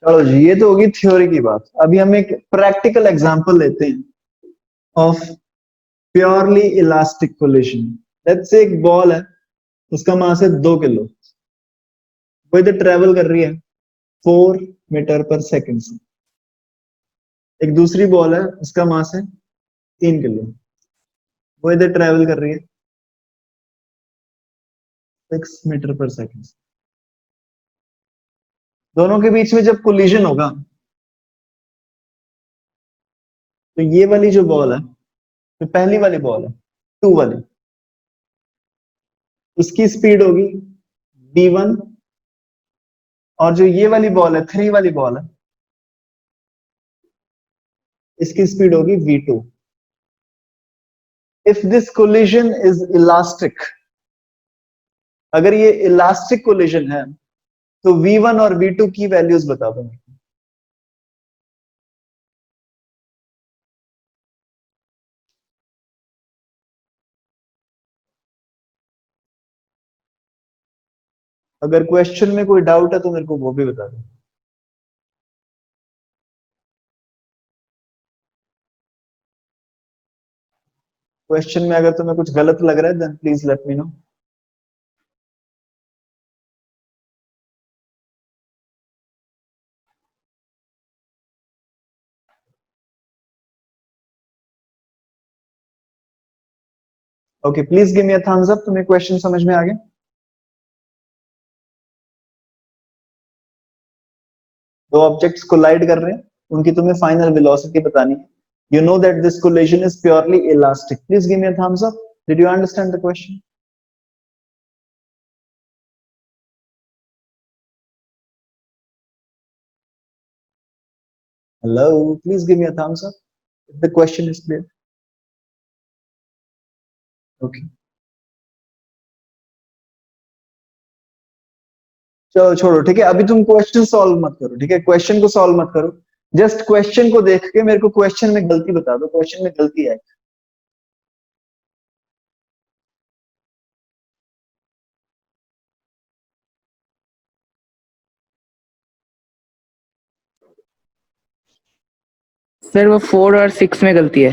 चलो जी, ये तो होगी थ्योरी की बात। अभी हम एक प्रैक्टिकल एग्जांपल लेते हैं of purely elastic collision. Let's say एक बॉल है, उसका मास है 2 किलो, वो इधर ट्रेवल कर रही है 4 मीटर पर सेकंड से। एक दूसरी बॉल है, उसका मास है 3 किलो, वो इधर ट्रेवल कर रही है 6 मीटर पर सेकेंड। दोनों के बीच में जब कोलिजन होगा तो ये वाली जो बॉल है, तो पहली वाली बॉल है 2 वाली, उसकी स्पीड होगी v1, और जो ये वाली बॉल है 3 वाली बॉल है, इसकी स्पीड होगी v2। If this collision is elastic, अगर ये इलास्टिक कोलिजन है तो v1 और v2 की वैल्यूज बता दो। अगर क्वेश्चन में कोई डाउट है तो मेरे को वो भी बता दो। क्वेश्चन में अगर तुम्हें कुछ गलत लग रहा है then please let me know. Okay, please give me a thumbs up, तुम्हें क्वेश्चन समझ में आ गया। दो ऑब्जेक्ट्स कोलाइड कर रहे हैं, उनकी तुम्हें फाइनल वेलोसिटी बतानी है। You know that this collision is purely elastic. Please give me a thumbs up. Did you understand the question? Hello, please give me a thumbs up if the question is clear. Okay. चलो छोड़ो, ठीक है, अभी तुम question solve मत करो, ठीक है, क्वेश्चन को सॉल्व मत करो, जस्ट क्वेश्चन को देख के मेरे को क्वेश्चन में गलती बता दो, क्वेश्चन में गलती है। सर वो 4 और 6 में गलती है।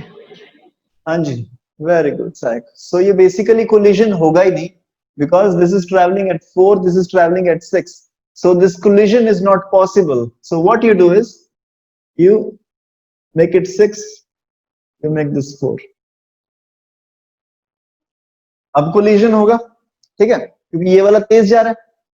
हाँ जी, वेरी गुड साइक। सो ये बेसिकली कोलिजन होगा ही नहीं, because this is travelling eight 4, this is travelling eight 6, so this collision is not possible. So what you do is you make it 6, you make this 4। अब कोलिजन होगा, ठीक है, क्योंकि ये वाला तेज जा रहा है,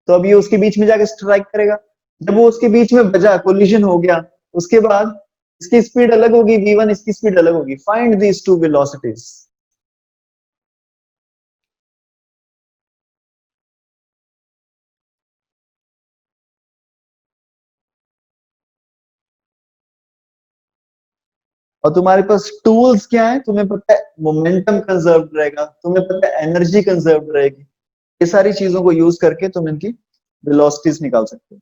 तो अब ये उसके बीच में जाके स्ट्राइक करेगा। जब वो उसके बीच में बजा, कोलिजन हो गया, उसके बाद इसकी स्पीड अलग होगी v1, इसकी स्पीड अलग होगी। Find these two velocities. और तुम्हारे पास टूल्स क्या है, तुम्हें पता है मोमेंटम कंजर्व रहेगा, तुम्हें पता है एनर्जी कंजर्व रहेगी, ये सारी चीजों को यूज करके तुम इनकी वेलोसिटीज निकाल सकते हो।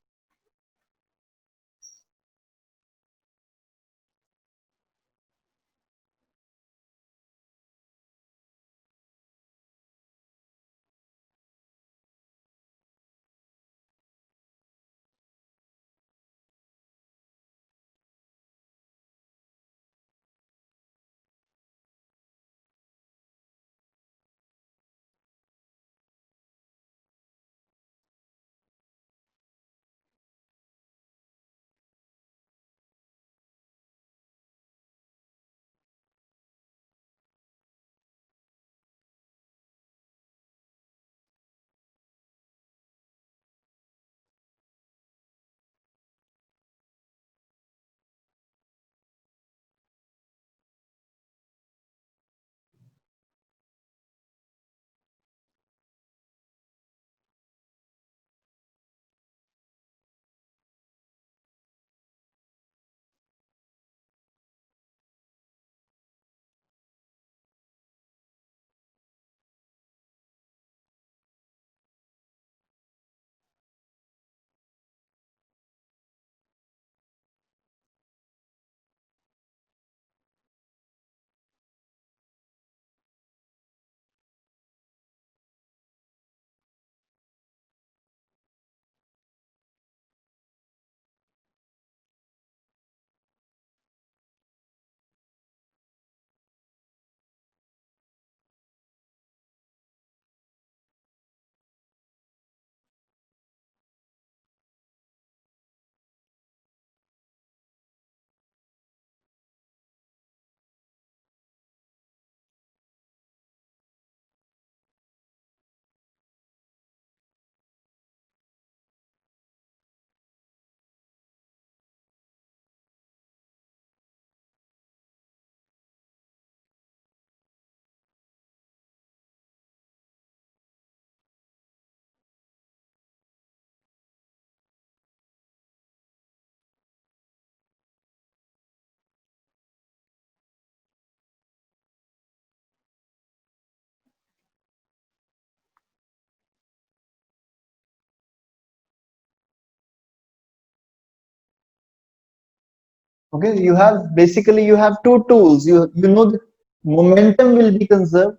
Okay, you have two tools. You know that momentum will be conserved.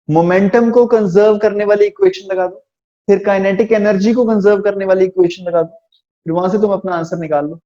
Momentum को कंजर्व करने वाली इक्वेशन लगा दो, फिर काइनेटिक एनर्जी को कंजर्व करने वाली इक्वेशन लगा दो, फिर वहां से तुम अपना आंसर निकाल लो.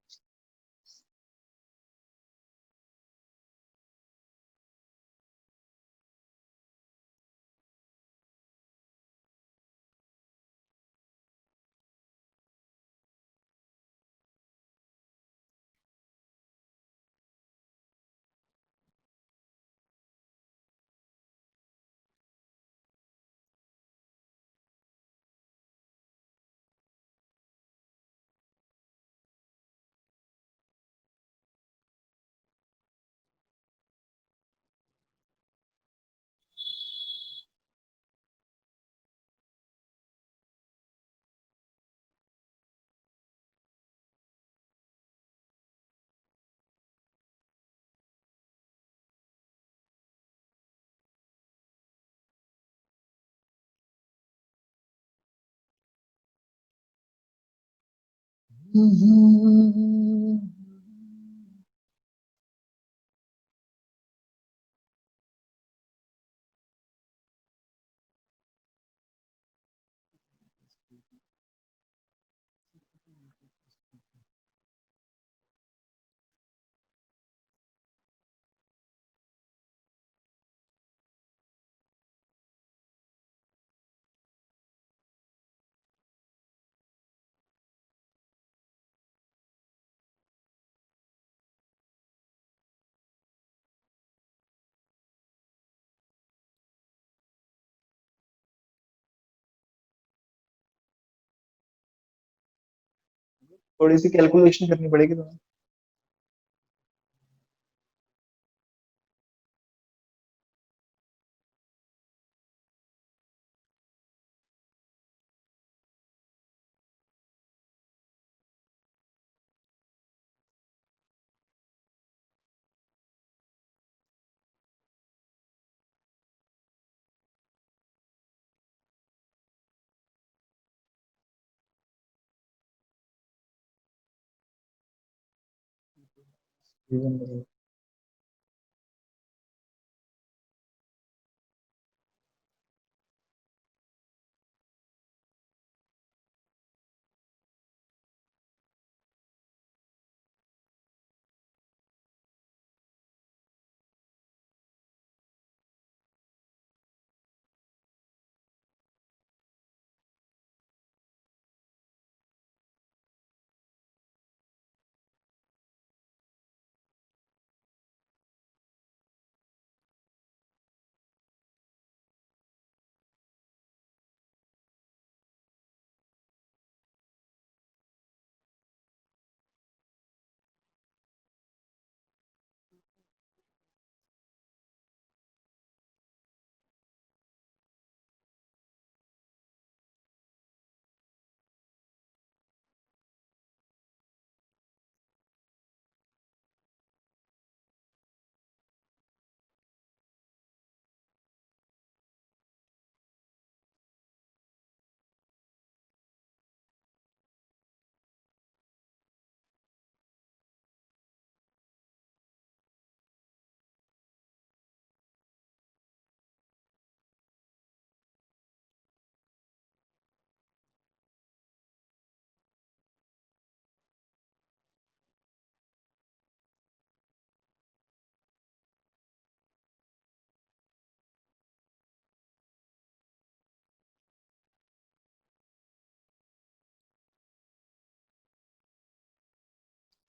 थोड़ी सी कैलकुलेशन करनी पड़ेगी तुम्हें.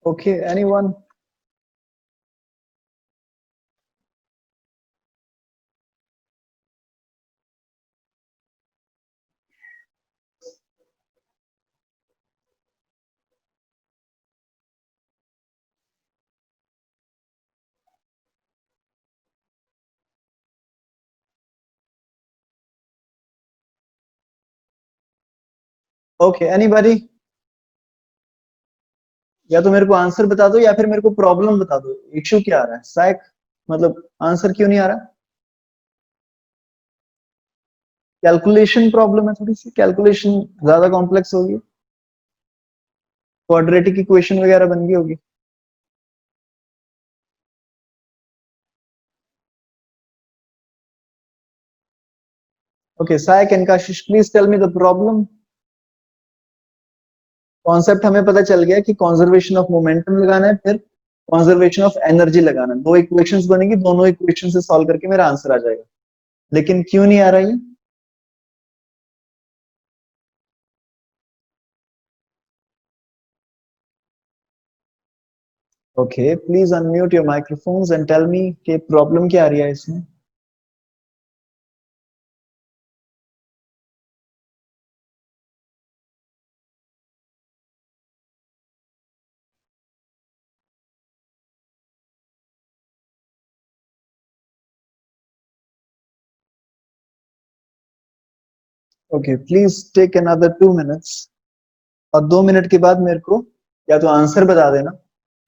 Okay, anyone? Okay, anybody? या तो मेरे को आंसर बता दो या फिर मेरे को प्रॉब्लम बता दो, इश्यू क्या आ रहा है, साइक मतलब आंसर क्यों नहीं आ रहा. कैलकुलेशन प्रॉब्लम है, थोड़ी सी कैलकुलेशन ज्यादा कॉम्प्लेक्स होगी, क्वाड्रेटिक इक्वेशन वगैरह बन गई होगी. Okay Sayak and Kashish, please tell me the problem. Concept हमें पता चल गया कि कंजर्वेशन ऑफ मोमेंटम लगाना है, फिर कंजर्वेशन ऑफ एनर्जी लगाना है। दो इक्वेशंस बनेगी, दोनों इक्वेशन से सॉल्व करके मेरा आंसर आ जाएगा। लेकिन क्यों नहीं आ रहा ये? Okay, please unmute your microphones and tell me कि प्रॉब्लम क्या आ रही है इसमें। Okay, please take another 2 minutes, और 2 मिनट के बाद मेरे को या तो आंसर बता देना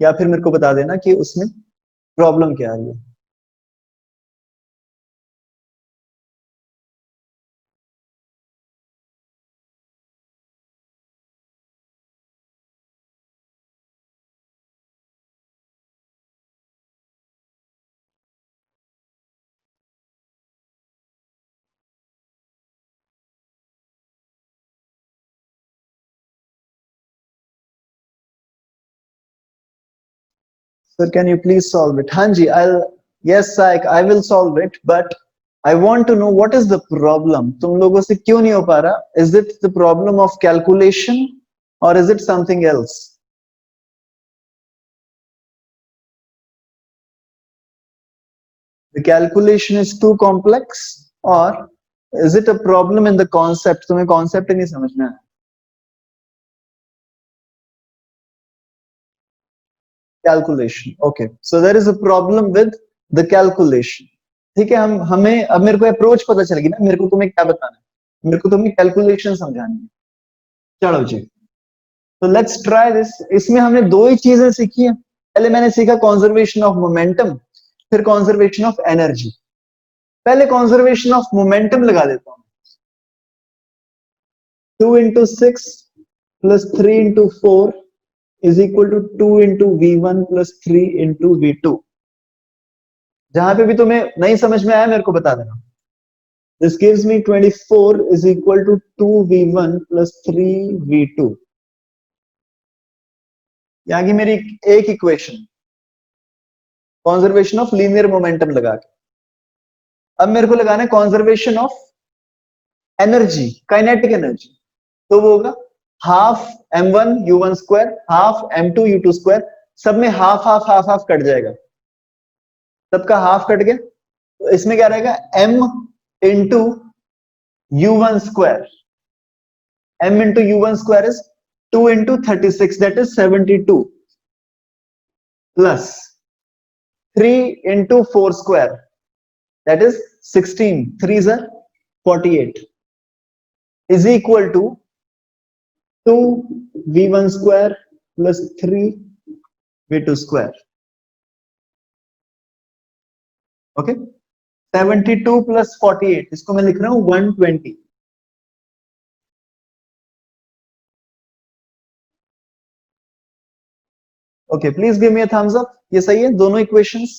या फिर मेरे को बता देना कि उसमें प्रॉब्लम क्या आ रही है। Sir, can you please solve it? हाँ जी, yes, I will solve it, but I want to know what is the problem. तुम लोगों से क्यों नहीं हो पा रहा? Is it the problem of calculation or is it something else? The calculation is too complex, or is it a problem in the concept? तुम्हें concept ही नहीं समझना है। Calculation. Okay, so there is a problem with the calculation. ठीक है, हमें अब मेरे को अप्रोच पता चल गई ना, मेरे को तुम्हें क्या बताना है, मेरे को तुम्हें कैलकुलेशन समझानी है। चलो जी, तो लेट्स ट्राई दिस। इसमें हमने दो ही चीजें सीखी है। पहले मैंने सीखा कंजर्वेशन ऑफ मोमेंटम, फिर कंजर्वेशन ऑफ एनर्जी। पहले कंजर्वेशन ऑफ मोमेंटम लगा देता हूं। 2 into 6 plus 3 into 4 is equal to 2 into V1 plus 3 into V2। जहां पे भी तुम्हें नहीं समझ में आया मेरे को बता देना। This gives me 24 is equal to 2V1 plus 3V2। यहां की मेरी एक equation, conservation of linear momentum लगा के। अब मेरे को लगाना है conservation of energy, kinetic energy. तो वो होगा half m1 u1 square, half m2 u2 square. सब में half half half half cut जाएगा, सबका हाफ कट गया। तो इसमें क्या रहेगा, m into u1 square. m into u1 square is 2 into 36, that is 72, plus 3 into 4 square, that is 16, 3s are 48, is equal to 2v1 square plus 3v2 square। Okay, 72 plus 48, इसको मैं लिख रहा हूं 120। Okay, please give me a thumbs up. ये सही है दोनों equations.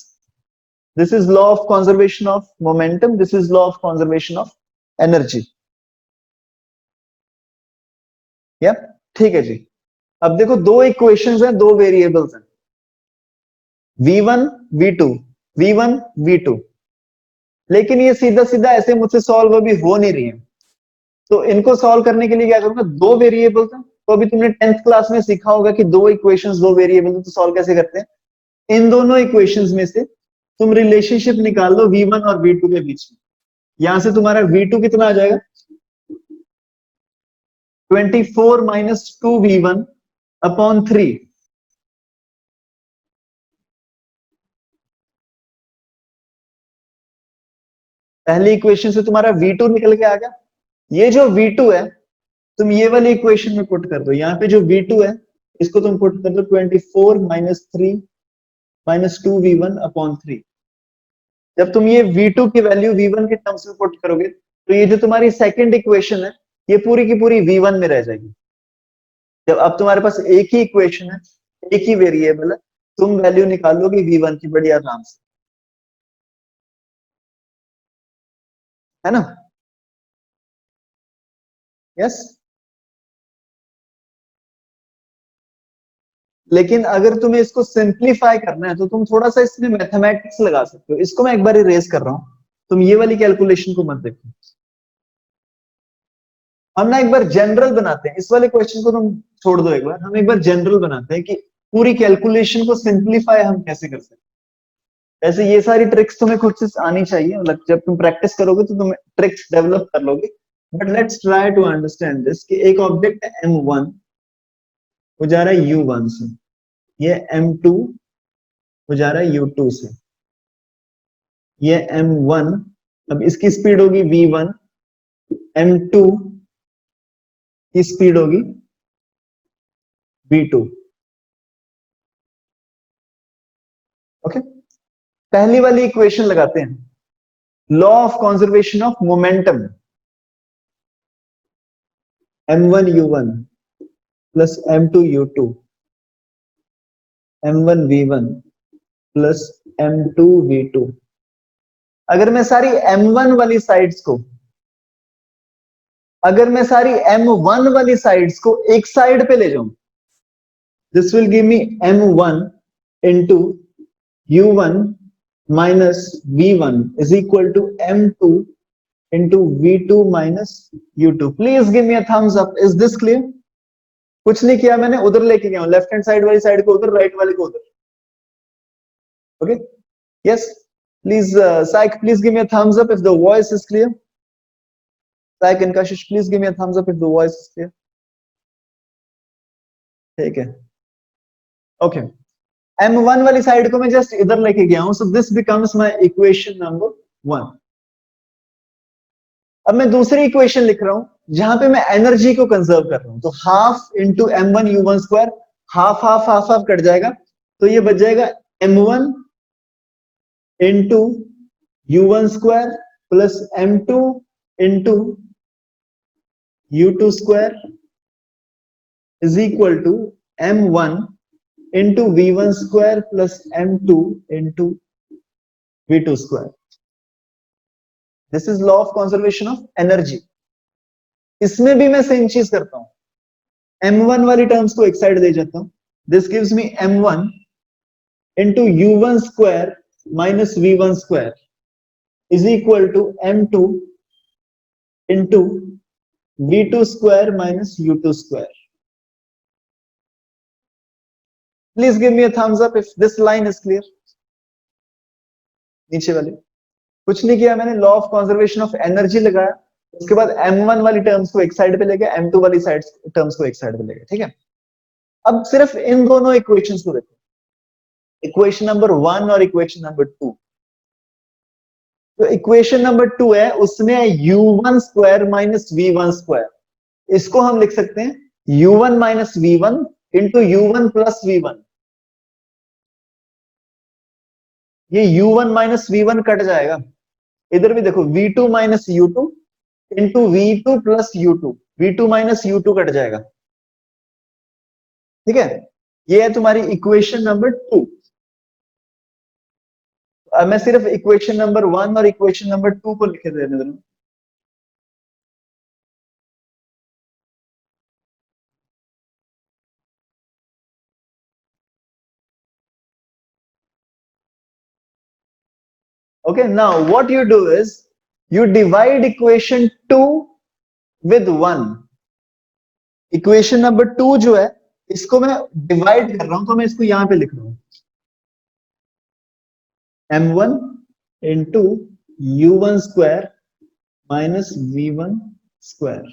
This is law of conservation of momentum, this is law of conservation of energy. या ठीक है जी। अब देखो दो इक्वेशंस हैं, दो वेरिएबल्स हैं, v1 v2, v1 v2। लेकिन ये सीधा सीधा ऐसे मुझसे सॉल्व अभी हो नहीं रही है। तो इनको सॉल्व करने के लिए क्या करूंगा, दो वेरिएबल्स हैं। तो अभी तुमने 10th क्लास में सीखा होगा कि दो इक्वेशंस दो वेरिएबल, तो सॉल्व कैसे करते हैं। इन दोनों इक्वेशंस में से तुम रिलेशनशिप निकाल लो v1 और v2 के बीच में। यहां से तुम्हारा v2 कितना आ जाएगा, 24 minus 2v1 upon 3। पहली इक्वेशन से तुम्हारा v2 निकल के आ गया। ये जो v2 है तुम ये वाली इक्वेशन में पुट कर दो। यहाँ पे जो v2 है इसको तुम पुट कर दो 24 minus 3 minus 2v1 upon 3। जब तुम ये v2 की वैल्यू v1 के टर्म्स में पुट करोगे तो ये जो तुम्हारी सेकंड इक्वेशन है ये पूरी की पूरी v1 में रह जाएगी। जब अब तुम्हारे पास एक ही इक्वेशन है, एक ही वेरिएबल है, तुम वैल्यू निकालोगे v1 की बड़ी आराम से, है ना। यस। लेकिन अगर तुम्हें इसको सिंप्लीफाई करना है तो तुम थोड़ा सा इसमें मैथमेटिक्स लगा सकते हो। इसको मैं एक बार इरेज कर रहा हूं, तुम ये वाली कैलकुलेशन को मत देखो। हम ना एक बार जनरल बनाते हैं, इस वाले क्वेश्चन को तुम छोड़ दो, एक बार हम एक बार जनरल बनाते हैं कि पूरी कैलकुलेशन को सिंप्लीफाई हम कैसे कर सकते हैं। ऐसे ये सारी ट्रिक्स तुम्हें खुद से आनी चाहिए, मतलब जब तुम प्रैक्टिस करोगे तो तुम ट्रिक्स डेवलप कर लोगे। But let's try to understand this कि एक ऑब्जेक्ट है M1, वो जा रहा है U1 से, ये M2 वो जा रहा है U2 से, ये M1, अब इसकी स्पीड होगी V1, M2 की स्पीड होगी V2। ओके, पहली वाली इक्वेशन लगाते हैं, law of conservation of momentum, M1 U1 plus M2 U2, M1 V1 plus M2 V2। अगर मैं सारी M1 वाली साइड्स को, अगर मैं सारी M1 वाली साइड्स को एक साइड पे ले जाऊं, this will give me M1 into U1 minus V1 is equal to M2 into V2 minus U2। Please give me a thumbs up. Is this clear? कुछ नहीं किया मैंने, उधर लेके गया हूं, लेफ्ट हैंड साइड वाली साइड को उधर, राइट वाले को उधर। Okay, yes, please Saik, please give me a thumbs up if the voice is clear. Saik and Kashish, please give me a thumbs up if the voice is clear. ठीक है, okay. M1 वाली side को मैं just इधर लेके गया हूं, so this becomes my equation number 1। अब मैं दूसरी इक्वेशन लिख रहा हूं जहां पे मैं एनर्जी को कंजर्व कर रहा हूं, तो half into M1 U1 square, half half half half cut जाएगा, तो ये बच जाएगा M1 into U1 square plus M2 into U2 square is equal to M1 into V1 square plus M2 into V2 square. This is law of conservation of energy. इसमें भी मैं same चीज करता हूं, M1 वाली टर्म्स को एक side ले जाता हूं, this gives me M1 into U1 square minus V1 square is equal to M2 into V2 square minus U2 square. Please give me a thumbs up if this line is clear. नीचे वाले कुछ नहीं किया मैंने, law of conservation of energy लगाया, उसके बाद M1 वाली टर्म्स को एक साइड पे ले गया, M2 वाली साइड टर्म्स को एक साइड पे ले गया। ठीक है, अब सिर्फ इन दोनों इक्वेशंस को देखो, इक्वेशन नंबर 1 और इक्वेशन नंबर 2। तो इक्वेशन नंबर 2 है, उसमें है U1 square minus V1 square, इसको हम लिख सकते हैं U1 minus V1 into U1 plus V1। ये U1 माइनस V1 कट जाएगा, इधर भी देखो V2 minus U2 into V2 plus U2, V2 minus U2 cut जाएगा। ठीक है, ये है तुम्हारी इक्वेशन नंबर 2। अब मैं सिर्फ इक्वेशन नंबर 1 और इक्वेशन नंबर 2 को लिखे देने दूं। Okay, now what you do is you divide equation 2 with 1। Equation number 2 जो है इसको मैं डिवाइड कर रहा हूं, तो मैं इसको यहां पे लिख रहा हूं M1 into U1 square minus V1 square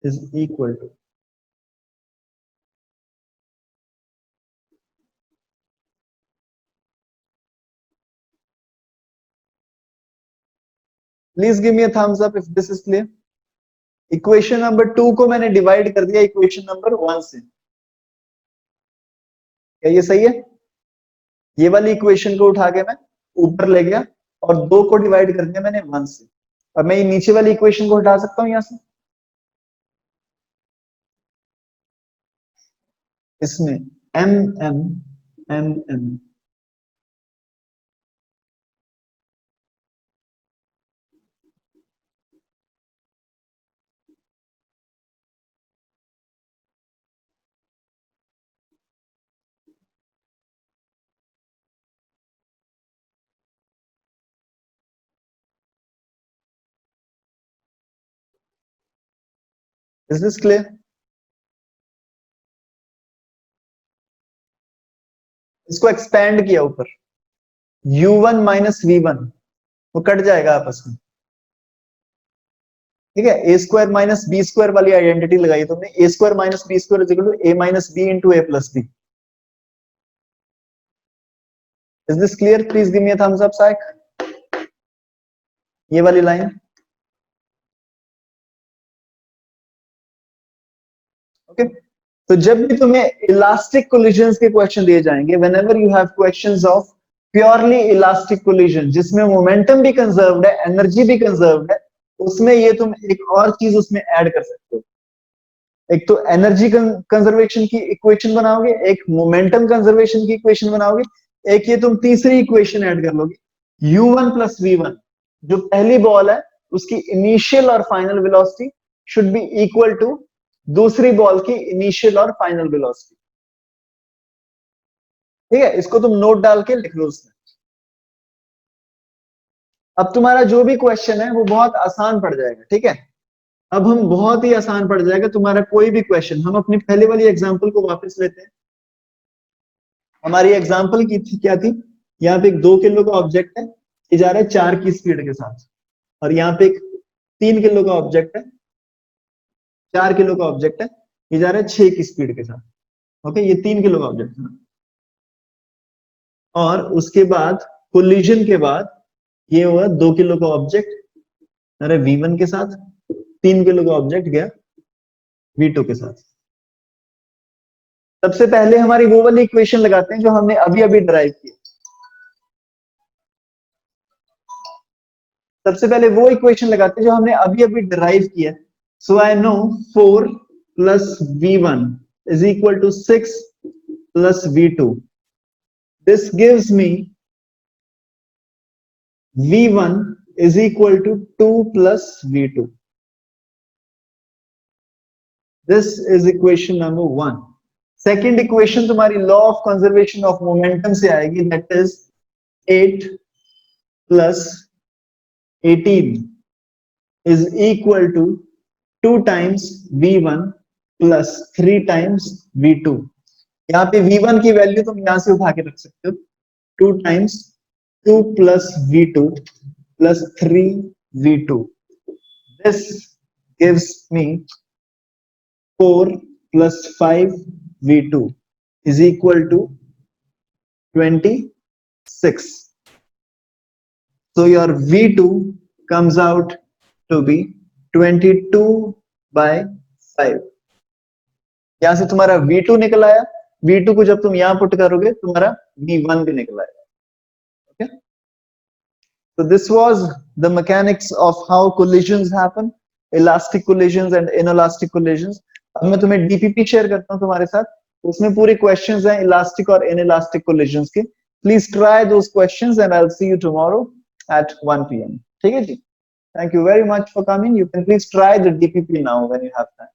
is equal to, please give me a thumbs up if this is clear. Equation number 2 को मैंने डिवाइड कर दिया इक्वेशन नंबर 1 से, क्या ये सही है? ये वाली इक्वेशन को उठा के मैं ऊपर ले गया और 2 को डिवाइड कर दिया मैंने 1 से। अब मैं ये नीचे वाली इक्वेशन को हटा सकता हूं यहां से, इसमें M M M M is this clear? इसको एक्सपेंड किया ऊपर, u1 माइनस v1 वो कट जाएगा आपस में, ठीक है। A square minus B square वाली आइडेंटिटी लगाई तुमने, A square minus B square is equal to A minus B into A plus B. Is this clear? Please give me a thumbs up Saik, ये वाली लाइन। ओके, तो जब भी तुम्हें elastic collisions के क्वेश्चन दिए जाएंगे, whenever you have questions of purely elastic collision जिसमें मोमेंटम भी कंजर्व्ड है, एनर्जी भी कंजर्व्ड है, उसमें ये तुम एक और चीज उसमें ऐड कर सकते हो। एक तो एनर्जी कंजर्वेशन की इक्वेशन बनाओगे, एक मोमेंटम कंजर्वेशन की इक्वेशन बनाओगे, एक ये तुम तीसरी इक्वेशन ऐड कर लोगे, u1 प्लस v1, जो पहली बॉल है उसकी इनिशियल और final velocity should be equal to दूसरी बॉल की इनिशियल और फाइनल वेलोसिटी। ठीक है, इसको तुम नोट डाल के लिख लो उसमें। अब तुम्हारा जो भी क्वेश्चन है वो बहुत आसान पड़ जाएगा, ठीक है। अब हम बहुत ही आसान पड़ जाएगा तुम्हारा कोई भी क्वेश्चन। हम अपनी पहले वाली एग्जांपल को वापस लेते हैं। हमारी एग्जांपल की थी क्या थी, यहाँ पे एक 2 किलो का ऑब्जेक्ट है, ये जा रहा है 4 की स्पीड के साथ, और यहाँ पे एक 3 किलो का ऑब्जेक्ट है, 4 किलो का ऑब्जेक्ट है, ये जा रहा है 6 की स्पीड के साथ। ओके, ये 3 किलो का ऑब्जेक्ट है, और उसके बाद कोलिजन के बाद ये हुआ 2 किलो का ऑब्जेक्ट अरे v1 के साथ, 3 किलो का ऑब्जेक्ट गया v2 के साथ। सबसे पहले हमारी वो वाली इक्वेशन लगाते हैं जो हमने अभी अभी ड्राइव की। सबसे पहले वो इक्वेशन लगाते हैं जो हमने अभी अभी ड्राइव किया। So I know 4 plus v1 is equal to 6 plus v2। This gives me v1 is equal to 2 plus v2. This is equation number 1. Second equation तुम्हारी law of conservation of momentum से आएगी, that is 8 plus 18 is equal to 2 times v1 plus 3 times v2. यहाँ पे v1 की value तुम यहाँ से उठा के रख सकते हो, 2 times 2 plus v2 plus 3v2. This gives me 4 plus 5v2 is equal to 26. So your v2 comes out to be 22 by 5. यहां से तुम्हारा v2 निकल आया, v2 को जब तुम यहां पुट करोगे तुम्हारा v1 भी निकल आएगा। Okay? So this was the mechanics of how collisions happen, elastic collisions and inelastic collisions. अब मैं तुम्हें DPP शेयर करता हूं तुम्हारे साथ, उसमें पूरे questions हैं elastic और inelastic collisions के। Please try those questions and I'll see you tomorrow at 1 PM. ठीक है जी? Thank you very much for coming. You can please try the DPP now when you have time.